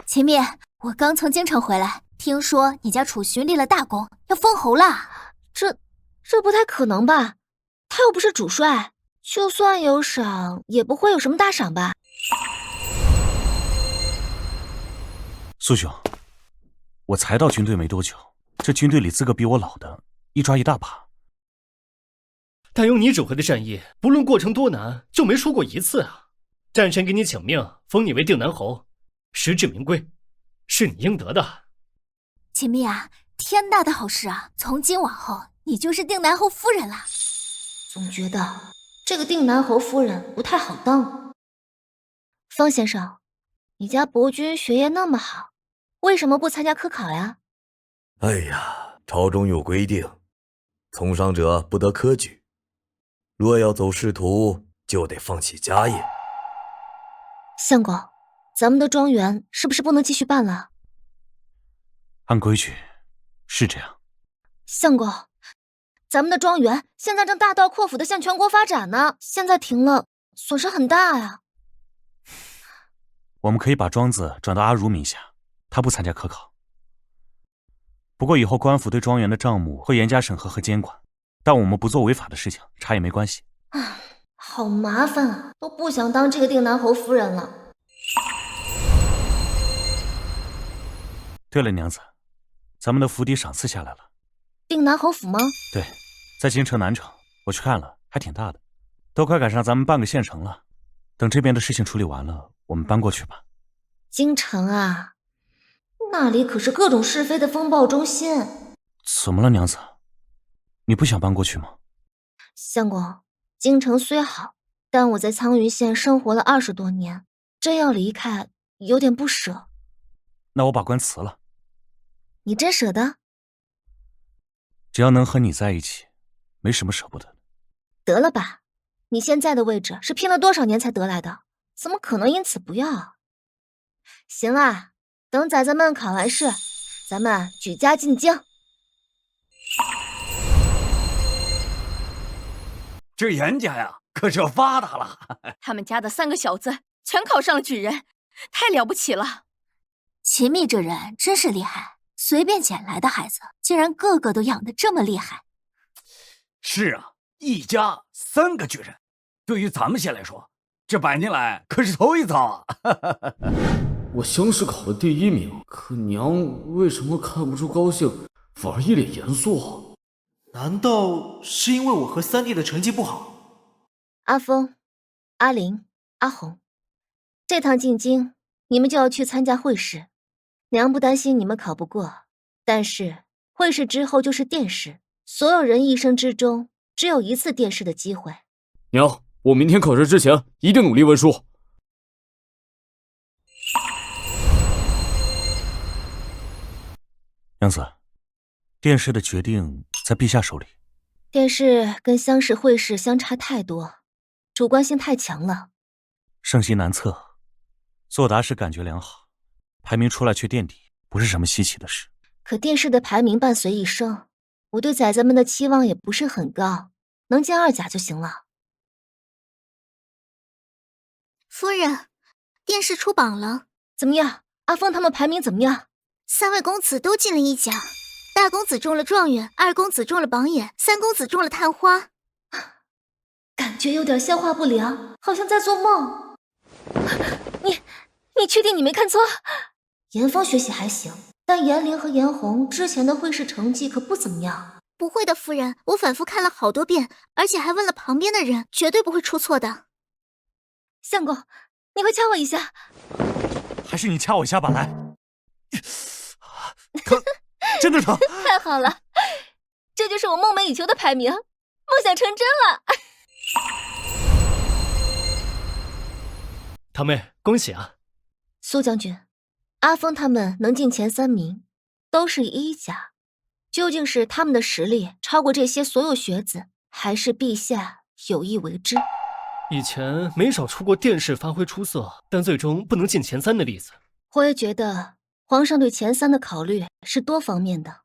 秦灭，我刚从京城回来，听说你家楚勋立了大功，要封侯了。这不太可能吧？他又不是主帅，就算有赏，也不会有什么大赏吧？苏兄，我才到军队没多久，这军队里资格比我老的一抓一大把。但用你指挥的战役，不论过程多难，就没输过一次啊！战神给你请命，封你为定南侯，实至名归，是你应得的。秦灭啊，天大的好事啊！从今往后，你就是定南侯夫人了。总觉得这个定南侯夫人不太好当。方先生，你家伯君学业那么好，为什么不参加科考呀？哎呀，朝中有规定，从商者不得科举，若要走仕途，就得放弃家业。相公，咱们的庄园是不是不能继续办了？按规矩是这样。相公，咱们的庄园现在正大刀阔斧地向全国发展呢，现在停了，损失很大呀。我们可以把庄子转到阿如名下，他不参加科考。不过以后官府对庄园的账目会严加审核和监管，但我们不做违法的事情，查也没关系。好麻烦啊，都不想当这个定南侯夫人了。对了，娘子，咱们的府邸赏赐下来了。定南侯府吗？对，在京城南城，我去看了，还挺大的，都快赶上咱们半个县城了。等这边的事情处理完了，我们搬过去吧。京城啊，那里可是各种是非的风暴中心。怎么了，娘子？你不想搬过去吗？相公，京城虽好，但我在苍云县生活了20多年，真要离开，有点不舍。那我把官辞了。你真舍得？只要能和你在一起，没什么舍不得的。得了吧，你现在的位置是拼了多少年才得来的，怎么可能因此不要？行啊，等崽子们考完试，咱们举家进京。这严家呀，可是要发达了。他们家的3个小子全考上了举人，太了不起了。秦密这人真是厉害，随便捡来的孩子，竟然个个都养得这么厉害。是啊，一家3个举人，对于咱们县来说，这100年来可是头一遭啊。我乡试考了第1名，可娘为什么看不出高兴，反而一脸严肃？难道是因为我和3弟的成绩不好？阿峰、阿林、阿红，这趟进京，你们就要去参加会试。娘不担心你们考不过，但是会试之后就是殿试，所有人一生之中只有1次殿试的机会。娘，我明天考试之前一定努力温书。娘子，殿试的决定在陛下手里。殿试跟乡试、会试相差太多，主观性太强了。盛心难测，作答时感觉良好，排名出来却垫底，不是什么稀奇的事。可殿试的排名伴随一生，我对崽子们的期望也不是很高，能进2甲就行了。夫人，殿试出榜了，怎么样？阿峰他们排名怎么样？3位公子都进了1甲，大公子中了状元，2公子中了榜眼，3公子中了探花。感觉有点消化不良，好像在做梦。你确定你没看错？严峰学习还行，但严玲和严红之前的会试成绩可不怎么样。不会的，夫人，我反复看了好多遍，而且还问了旁边的人，绝对不会出错的。相公，你快掐我一下。还是你掐我一下吧，来。疼，真的疼。太好了，这就是我梦寐以求的排名，梦想成真了。堂妹，恭喜啊！苏将军，阿峰他们能进前3名，都是1甲，究竟是他们的实力超过这些所有学子，还是陛下有意为之？以前没少出过殿试发挥出色，但最终不能进前3的例子。我也觉得皇上对前三的考虑是多方面的。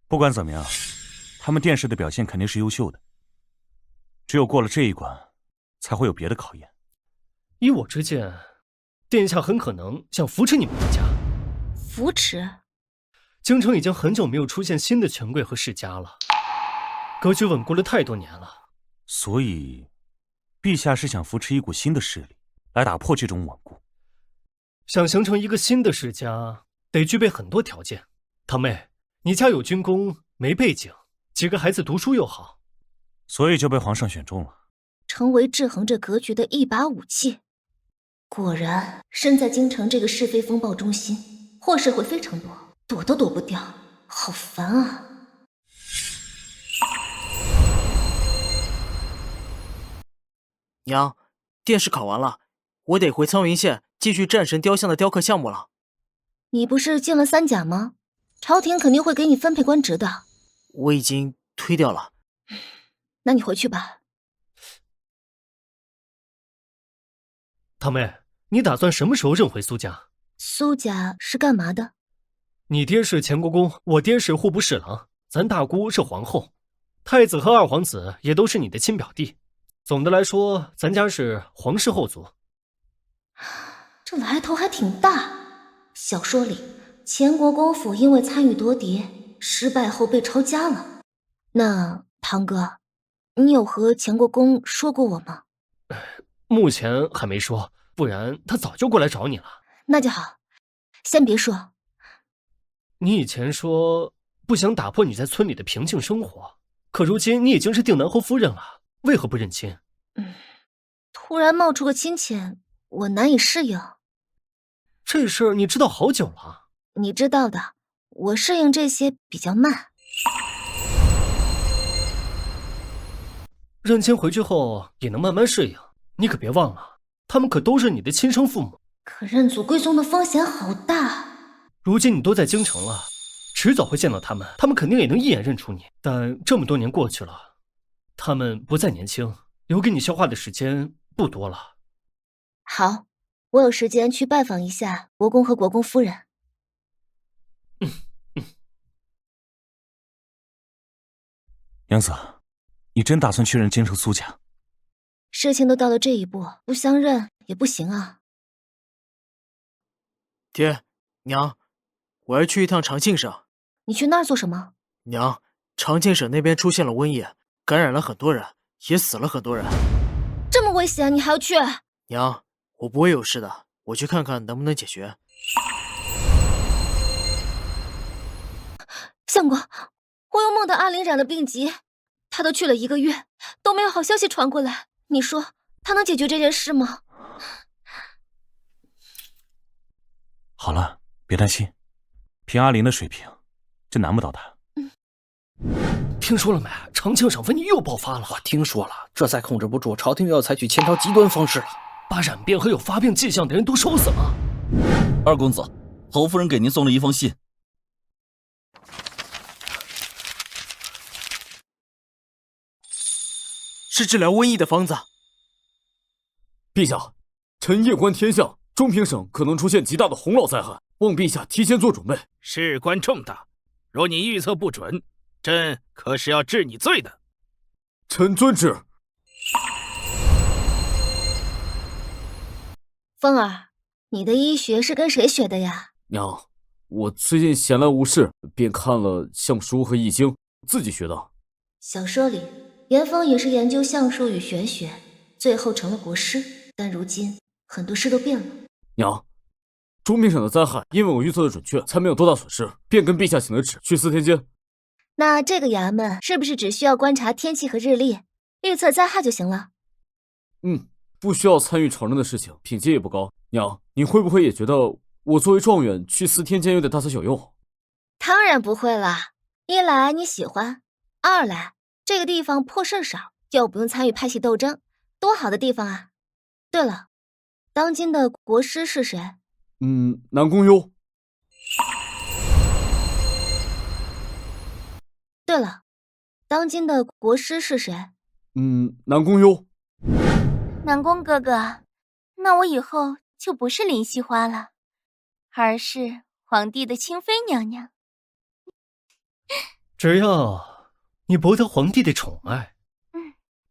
不管怎么样，他们殿试的表现肯定是优秀的。只有过了这一关，才会有别的考验。依我之见，殿下很可能想扶持你们一家。扶持？京城已经很久没有出现新的权贵和世家了，格局稳固了太多年了。所以，陛下是想扶持一股新的势力，来打破这种稳固。想形成一个新的世家，得具备很多条件。堂妹，你家有军功，没背景，几个孩子读书又好，所以就被皇上选中了，成为制衡这格局的一把武器。果然，身在京城这个是非风暴中心，祸事会非常多，躲都躲不掉，好烦啊！娘，殿试考完了，我得回苍云县继续战神雕像的雕刻项目了。你不是进了3甲吗？朝廷肯定会给你分配官职的。我已经推掉了。那你回去吧。堂妹，你打算什么时候认回苏家？苏家是干嘛的？你爹是前国公，我爹是户部侍郎，咱大姑是皇后，太子和二皇子也都是你的亲表弟。总的来说，咱家是皇室后族。这来头还挺大。小说里，前国公府因为参与夺嫡，失败后被抄家了。那堂哥，你有和前国公说过我吗？目前还没说，不然他早就过来找你了。那就好，先别说。你以前说不想打破你在村里的平静生活，可如今你已经是定南侯夫人了，为何不认亲？突然冒出个亲戚，我难以适应。这事儿你知道好久了。你知道的，我适应这些比较慢。认亲回去后也能慢慢适应，你可别忘了，他们可都是你的亲生父母。可认祖归宗的风险好大。如今你都在京城了，迟早会见到他们，他们肯定也能一眼认出你。但这么多年过去了，他们不再年轻，留给你消化的时间不多了。好，我有时间去拜访一下国公和国公夫人。娘子，你真打算去认京城苏家？事情都到了这一步，不相认也不行啊。爹娘，我要去一趟长庆省。你去那儿做什么？娘，长庆省那边出现了瘟疫，感染了很多人，也死了很多人。这么危险，你还要去？娘，我不会有事的，我去看看能不能解决。相公，我又梦到阿林染了病疾，他都去了1个月，都没有好消息传过来。你说他能解决这件事吗？好了，别担心，凭阿林的水平，这难不倒他。听说了没？长庆省瘟疫又爆发了。我听说了，这再控制不住，朝廷又要采取前朝极端方式了，把染病和有发病迹象的人都收死了。二公子，侯夫人给您送了一封信。是治疗瘟疫的方子。陛下，臣夜观天象，中平省可能出现极大的洪涝灾害，望陛下提前做准备。事关重大，若你预测不准，朕可是要治你罪的。臣遵旨。风儿，你的医学是跟谁学的呀？娘，我最近闲来无事，便看了相书和易经，自己学的。小说里，严峰也是研究相术与玄学，最后成了国师。但如今很多事都变了。娘，中平省的灾害，因为我预测的准确，才没有多大损失，便跟陛下请了旨去司天监。那这个衙门是不是只需要观察天气和日历，预测灾害就行了？不需要参与朝政的事情，品阶也不高。娘，你会不会也觉得我作为状元去司天监有点大材小用？当然不会啦，一来你喜欢，二来这个地方破事少，又不用参与派系斗争，多好的地方啊！对了，当今的国师是谁？南宫幽。对了，当今的国师是谁？南宫幽。南宫哥哥，那我以后就不是林惜花了，而是皇帝的清妃娘娘。只要你博得皇帝的宠爱，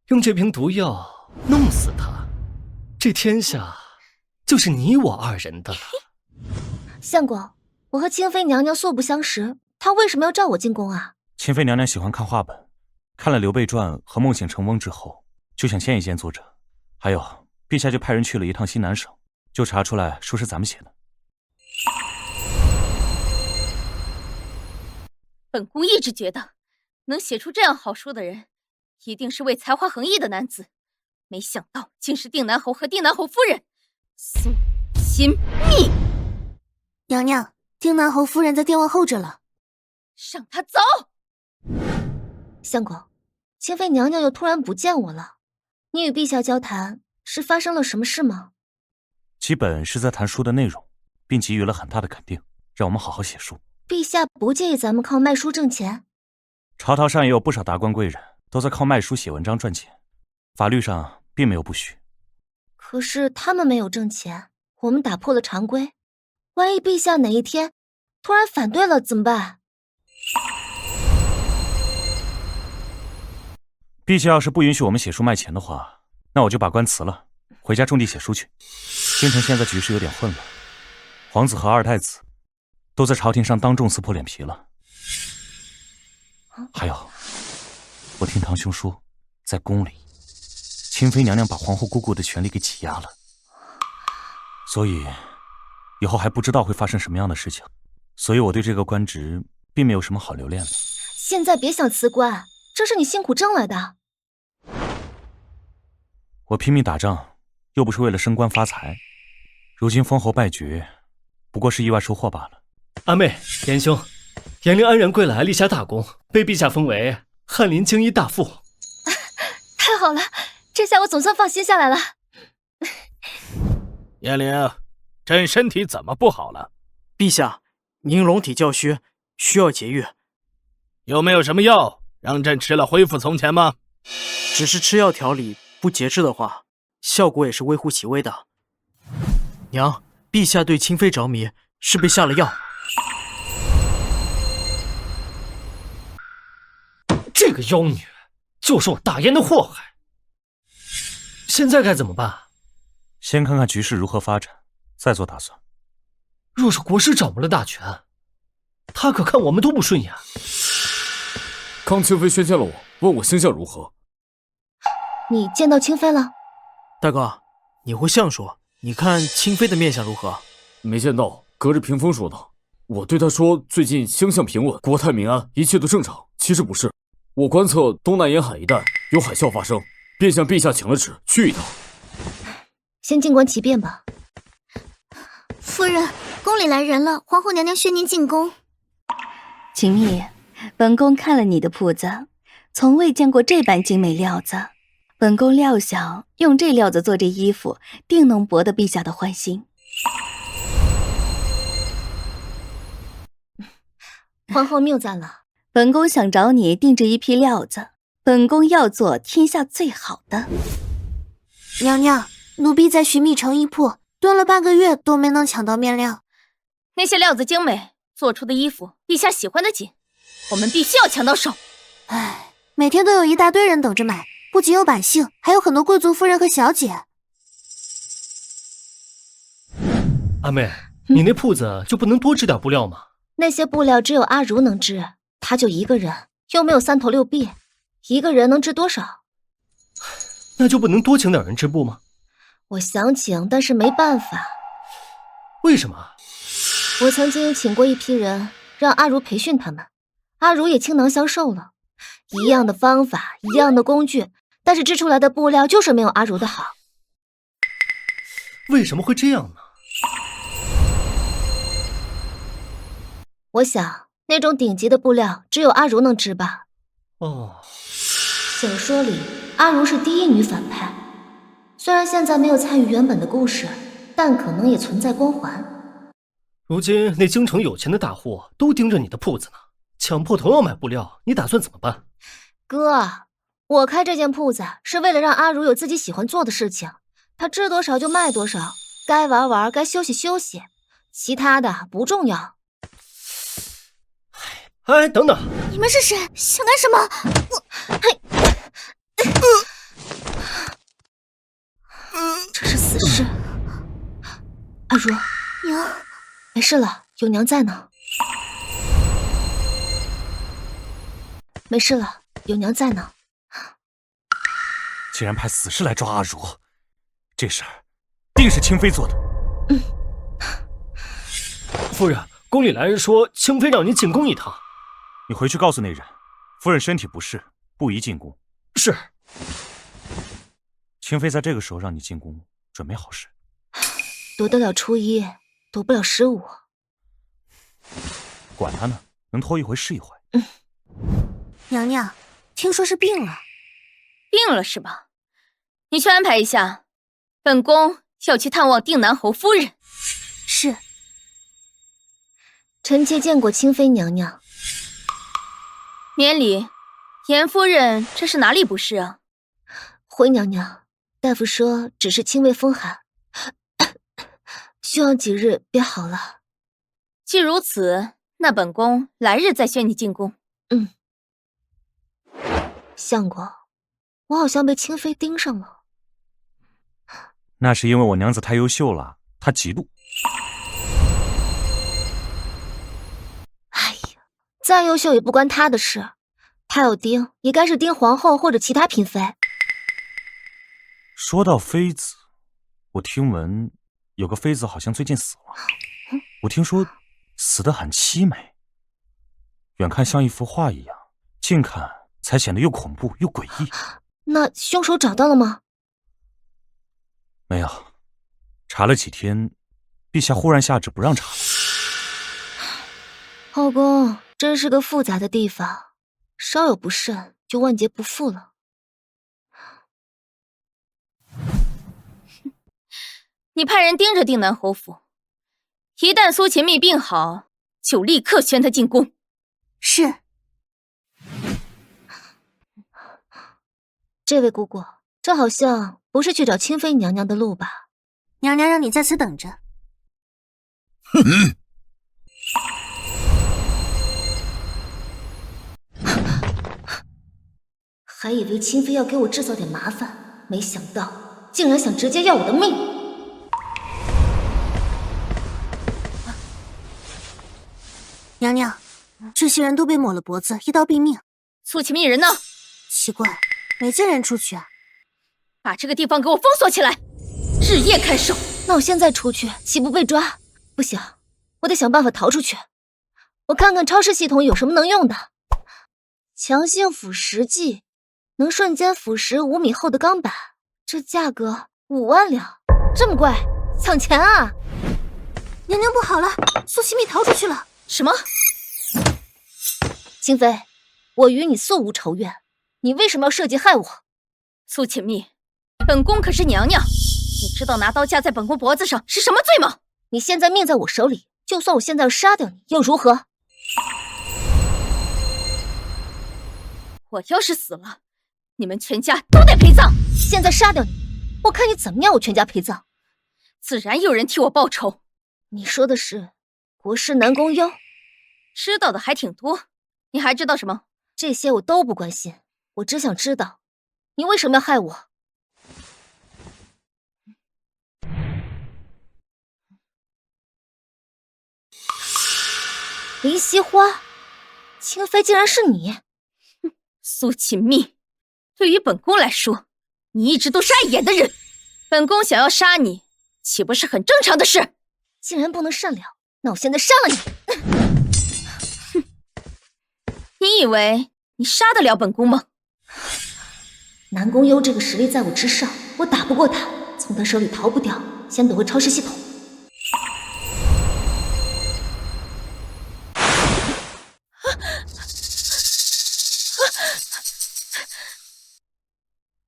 用这瓶毒药弄死他，这天下就是你我二人的了。相公，我和清妃娘娘素不相识，她为什么要召我进宫啊？清妃娘娘喜欢看话本，看了《刘备传》和《梦醒成翁》之后，就想见一见作者。还有，陛下就派人去了一趟西南省，就查出来说是咱们写的。本宫一直觉得，能写出这样好书的人，一定是位才华横溢的男子。没想到，竟是定南侯和定南侯夫人苏秦蜜。娘娘，定南侯夫人在殿外候着了，让她走。相公，清妃娘娘又突然不见我了，你与陛下交谈是发生了什么事吗？基本是在谈书的内容，并给予了很大的肯定，让我们好好写书。陛下不介意咱们靠卖书挣钱？朝堂上也有不少达官贵人都在靠卖书写文章赚钱，法律上并没有不许。可是他们没有挣钱，我们打破了常规，万一陛下哪一天突然反对了怎么办？陛下要是不允许我们写书卖钱的话，那我就把官辞了，回家种地写书去。京城现在局势有点混乱，皇子和二太子都在朝廷上当众撕破脸皮了。还有，我听堂兄说，在宫里，清妃娘娘把皇后姑姑的权力给挤压了，所以以后还不知道会发生什么样的事情，所以我对这个官职并没有什么好留恋的。现在别想辞官，这是你辛苦挣来的。我拼命打仗，又不是为了升官发财，如今封侯败爵，不过是意外收获罢了。阿妹，严兄，严令安然归来，立下大功，被陛下封为翰林京医大夫。太好了，这下我总算放心下来了。严令，朕身体怎么不好了？陛下，您龙体较虚，需要节育。有没有什么药让朕吃了恢复从前吗？只是吃药调理，不节制的话，效果也是微乎其微的。娘，陛下对清妃着迷，是被下了药。这个妖女就是我大燕的祸害，现在该怎么办？先看看局势如何发展，再做打算。若是国师掌握了大权，他可看我们都不顺眼。康清妃宣见了我，问我星象如何。你见到清妃了？大哥，你会相说，你看清妃的面相如何？没见到，隔着屏风说的。我对她说，最近星象平稳，国泰民安，一切都正常。其实不是，我观测东南沿海一带有海啸发生，便向陛下请了旨，去一趟。先静观其变吧。夫人，宫里来人了，皇后娘娘宣您进宫。秦蜜，本宫看了你的铺子，从未见过这般精美料子。本宫料想用这料子做这衣服，定能博得陛下的欢心。皇后谬赞了。本宫想找你定制一批料子，本宫要做天下最好的。娘娘，奴婢在寻觅成衣铺蹲了半个月都没能抢到面料。那些料子精美，做出的衣服陛下喜欢的紧，我们必须要抢到手。唉，每天都有一大堆人等着买，不仅有百姓，还有很多贵族夫人和小姐。阿妹，你那铺子就不能多织点布料吗？那些布料只有阿如能织，她就一个人，又没有三头六臂，一个人能织多少？那就不能多请点人织布吗？我想请，但是没办法。为什么？我曾经请过一批人，让阿如培训他们，阿如也倾囊相授了。一样的方法，一样的工具，但是织出来的布料就是没有阿如的好。为什么会这样呢？我想，那种顶级的布料只有阿如能织吧。哦，小说里阿如是第一女反派，虽然现在没有参与原本的故事，但可能也存在光环。如今那京城有钱的大户都盯着你的铺子呢，抢破头要买布料，你打算怎么办？哥，我开这间铺子是为了让阿如有自己喜欢做的事情，她织多少就卖多少，该玩玩，该休息休息，其他的不重要。哎，等等！你们是谁？想干什么？这是死尸。阿如，娘，没事了，有娘在呢。没事了，有娘在呢。竟然派死尸来抓阿如，这事儿定是清妃做的。夫人，宫里来人说清妃让您进宫一趟。你回去告诉那人，夫人身体不适，不宜进宫。是。清妃在这个时候让你进宫，准没好事。躲得了初一，躲不了15。管他呢，能拖一回是一回。娘娘，听说是病了。病了是吧？你去安排一下，本宫要去探望定南侯夫人。是。臣妾见过清妃娘娘。免礼，严夫人这是哪里不适啊？回娘娘，大夫说只是轻微风寒，需要几日便好了。既如此，那本宫来日再宣你进宫。相公，我好像被清妃盯上了。那是因为我娘子太优秀了，她嫉妒。哎呀，再优秀也不关她的事，她要盯也该是盯皇后或者其他嫔妃。说到妃子，我听闻有个妃子好像最近死了。我听说死得很凄美，远看像一幅画一样，近看才显得又恐怖又诡异。那凶手找到了吗？没有，查了几天，陛下忽然下旨不让查了。后宫真是个复杂的地方，稍有不慎就万劫不复了。你派人盯着定南侯府，一旦苏秦密病好，就立刻宣他进宫。是。这位姑姑，这好像不是去找清妃娘娘的路吧？娘娘让你在此等着。还以为清妃要给我制造点麻烦，没想到竟然想直接要我的命。娘娘，这些人都被抹了脖子，一刀毙命。苏秦密人呢？奇怪，没见人出去啊。把这个地方给我封锁起来，日夜看守。那我现在出去，岂不被抓？不行，我得想办法逃出去。我看看超市系统有什么能用的。强性腐蚀剂，能瞬间腐蚀5米厚的钢板，这价格5万两，这么贵，抢钱啊！娘娘不好了，苏秦密逃出去了。什么？清妃，我与你素无仇怨，你为什么要设计害我？苏秦密，本宫可是娘娘，你知道拿刀架在本宫脖子上是什么罪吗？你现在命在我手里，就算我现在要杀掉你，又如何？我要是死了，你们全家都得陪葬。现在杀掉你，我看你怎么样我全家陪葬。自然有人替我报仇。你说的是国师南宫幽？知道的还挺多，你还知道什么？这些我都不关心，我只想知道你为什么要害我。林惜花，清妃竟然是你！苏秦密，对于本宫来说，你一直都是碍眼的人。本宫想要杀你，岂不是很正常的事？既然不能善了，那我现在杀了你！你以为你杀得了本宫吗？南宫幽这个实力在我之上，我打不过他，从他手里逃不掉，先躲回超市系统。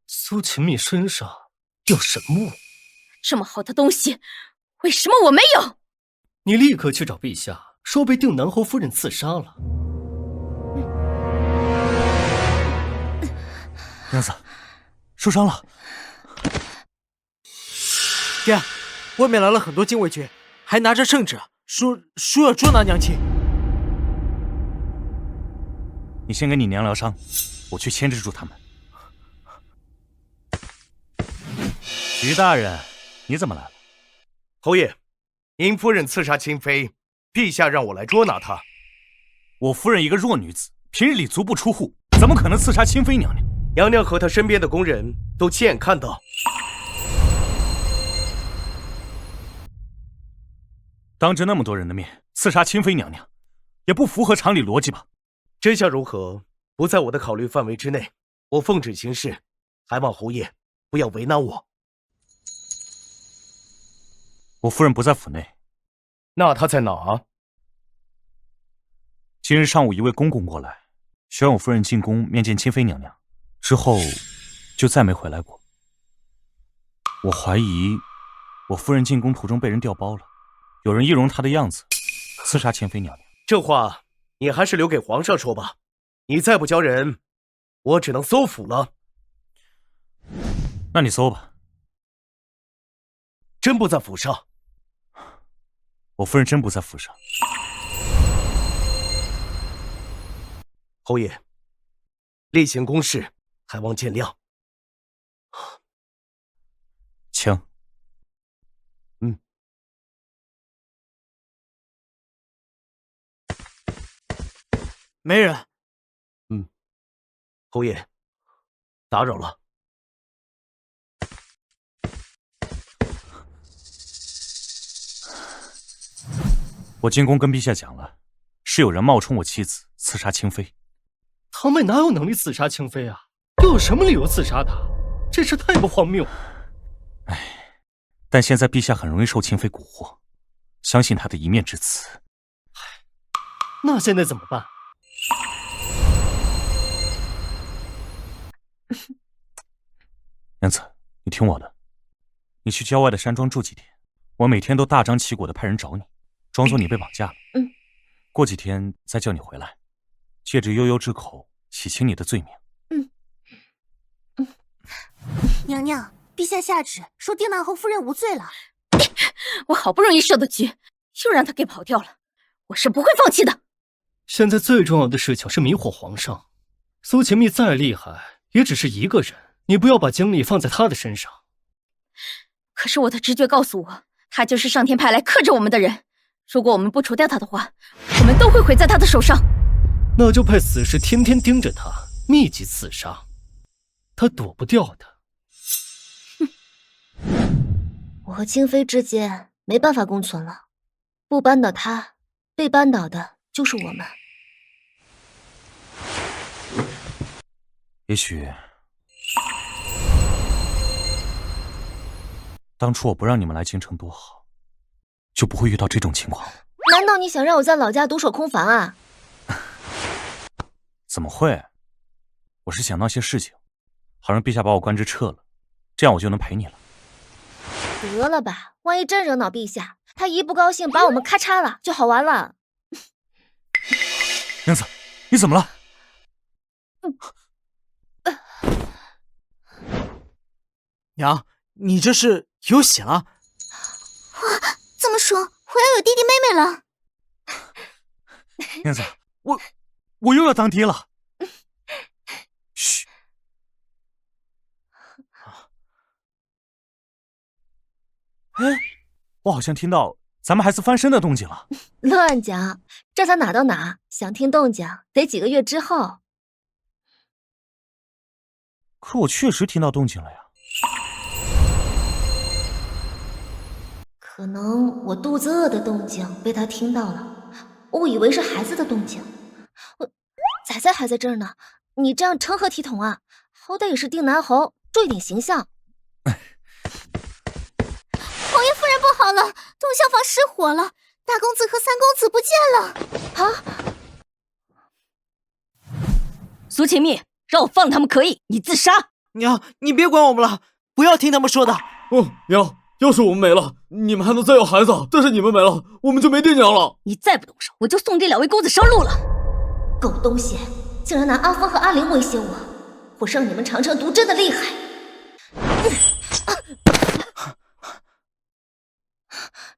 苏秦密身上有神物，这么好的东西，为什么我没有？你立刻去找陛下，说被定南侯夫人刺杀了。娘子，受伤了。爹，外面来了很多禁卫军，还拿着圣旨，说要捉拿娘亲。你先给你娘疗伤，我去牵制住他们。徐大人，你怎么来了？侯爷，您夫人刺杀清妃，陛下让我来捉拿她。我夫人一个弱女子，平日里足不出户，怎么可能刺杀清妃娘娘？娘娘和她身边的宫人都亲眼看到。当着那么多人的面刺杀清妃娘娘，也不符合常理逻辑吧？真相如何，不在我的考虑范围之内。我奉旨行事，还望侯爷不要为难我。我夫人不在府内。那她在哪？今日上午，一位公公过来，需让我夫人进宫面见清妃娘娘，之后就再没回来过。我怀疑我夫人进宫途中被人调包了，有人易容她的样子，刺杀清妃娘娘。这话你还是留给皇上说吧。你再不交人，我只能搜府了。那你搜吧。真不在府上？我夫人真不在府上。侯爷，例行公事，还望见谅。请。没人。侯爷，打扰了。我进宫跟陛下讲了，是有人冒充我妻子刺杀清妃。他们哪有能力刺杀清妃啊？又有什么理由刺杀她？这事太不荒谬了。但现在陛下很容易受清妃蛊惑，相信她的一面之词。那现在怎么办？娘子，你听我的，你去郊外的山庄住几天，我每天都大张旗鼓的派人找你，装作你被绑架了。过几天再叫你回来，借着悠悠之口洗清你的罪名。娘娘，陛下下旨说丁南侯夫人无罪了。我好不容易设的局，又让他给跑掉了，我是不会放弃的。现在最重要的事情是迷惑皇上。苏秦宓再厉害，也只是一个人，你不要把精力放在他的身上。可是我的直觉告诉我，他就是上天派来克制我们的人。如果我们不除掉他的话，我们都会毁在他的手上。那就派死士天天盯着他，密集刺杀，他躲不掉的。我和清妃之间没办法共存了，不扳倒他，被扳倒的就是我们。也许当初我不让你们来京城多好，就不会遇到这种情况。难道你想让我在老家独守空房啊？怎么会？我是想闹些事情，好让陛下把我官职撤了，这样我就能陪你了。得了吧，万一真惹恼陛下，他一不高兴把我们咔嚓了，就好玩了。娘子，你怎么了？娘，你这是有喜了？这么说，我要有弟弟妹妹了。娘子，我又要当爹了。嘘。哎，我好像听到咱们孩子翻身的动静了。乱讲，这才哪到哪，想听动静得几个月之后。可我确实听到动静了呀。可能我肚子饿的动静被他听到了，我以为是孩子的动静。仔仔还在这儿呢，你这样成何体统啊？好歹也是定南侯，注意点形象。王爷夫人不好了，东厢房失火了，大公子和三公子不见了。啊！苏秦宓，让我放他们可以，你自杀。娘，你别管我们了，不要听他们说的。娘，要是我们没了，你们还能再要孩子；但是你们没了，我们就没爹娘了。你再不动手，我就送这两位公子上路了。狗东西，竟然拿阿峰和阿玲威胁我，我让你们尝尝毒针的厉害。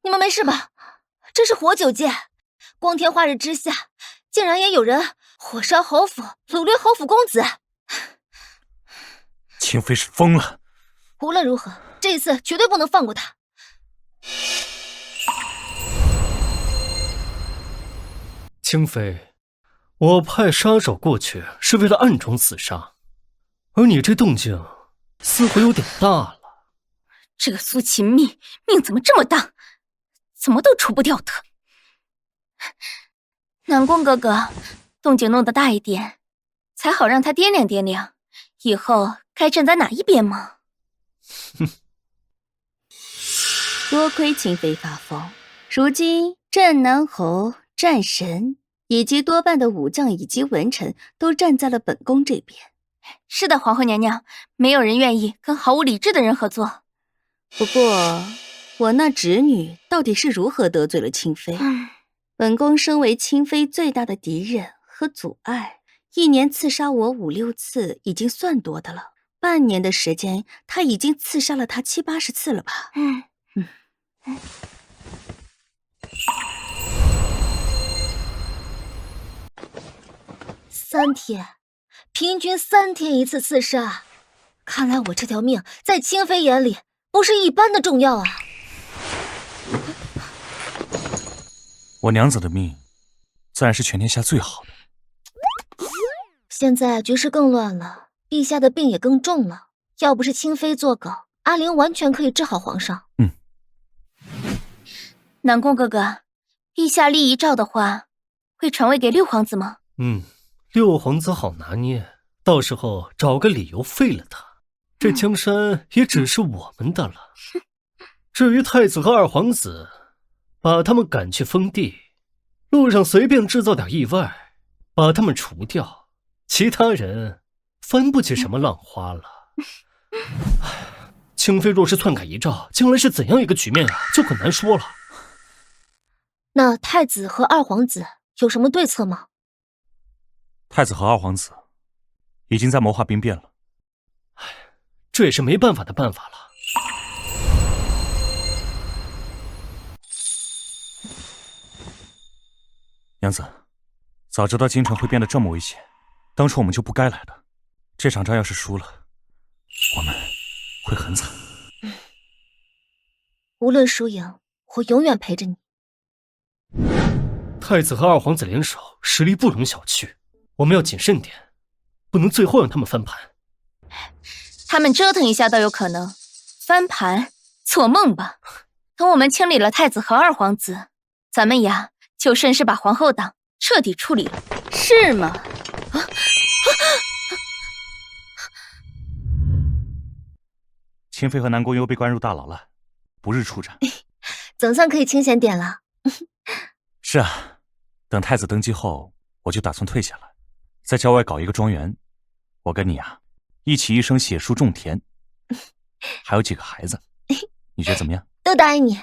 你们没事吧？这是活九界，光天化日之下，竟然也有人火烧侯府，掳掠侯府公子。清妃是疯了。无论如何，这一次绝对不能放过他。清妃，我派杀手过去是为了暗中刺杀，而你这动静似乎有点大了。这个苏秦命怎么这么大，怎么都除不掉的。南宫哥哥，动静弄得大一点，才好让他掂量掂量，以后该站在哪一边吗？多亏清妃发疯，如今战南侯、战神以及多半的武将以及文臣都站在了本宫这边。是的，皇后娘娘，没有人愿意跟毫无理智的人合作。不过，我那侄女到底是如何得罪了清妃？本宫身为清妃最大的敌人和阻碍，一年刺杀我5、6次已经算多的了。半年的时间，她已经刺杀了她70、80次了吧？3天，平均3天一次刺杀，看来我这条命在清妃眼里不是一般的重要啊！我娘子的命，自然是全天下最好的。现在局势更乱了，陛下的病也更重了。要不是清妃作梗，阿玲完全可以治好皇上。南宫哥哥，陛下立遗诏的话，会传位给六皇子吗？六皇子好拿捏，到时候找个理由废了他，这江山也只是我们的了。至于太子和二皇子，把他们赶去封地，路上随便制造点意外，把他们除掉，其他人翻不起什么浪花了。清妃若是篡改遗诏，将来是怎样一个局面啊，就很难说了。那太子和二皇子有什么对策吗？太子和二皇子已经在谋划兵变了。这也是没办法的办法了。娘子，早知道京城会变得这么危险，当初我们就不该来的。这场仗要是输了，我们会很惨。无论输赢，我永远陪着你。太子和二皇子联手，实力不容小觑，我们要谨慎点，不能最后让他们翻盘。他们折腾一下倒有可能，翻盘做梦吧。等我们清理了太子和二皇子，咱们呀就顺势把皇后党彻底处理了，是吗？清妃和南宫优被关入大牢了，不日出斩。总算可以清闲点了。是啊，等太子登基后，我就打算退下来，在郊外搞一个庄园。我跟你啊，一起一生写书种田，还有几个孩子，你觉得怎么样？都答应你。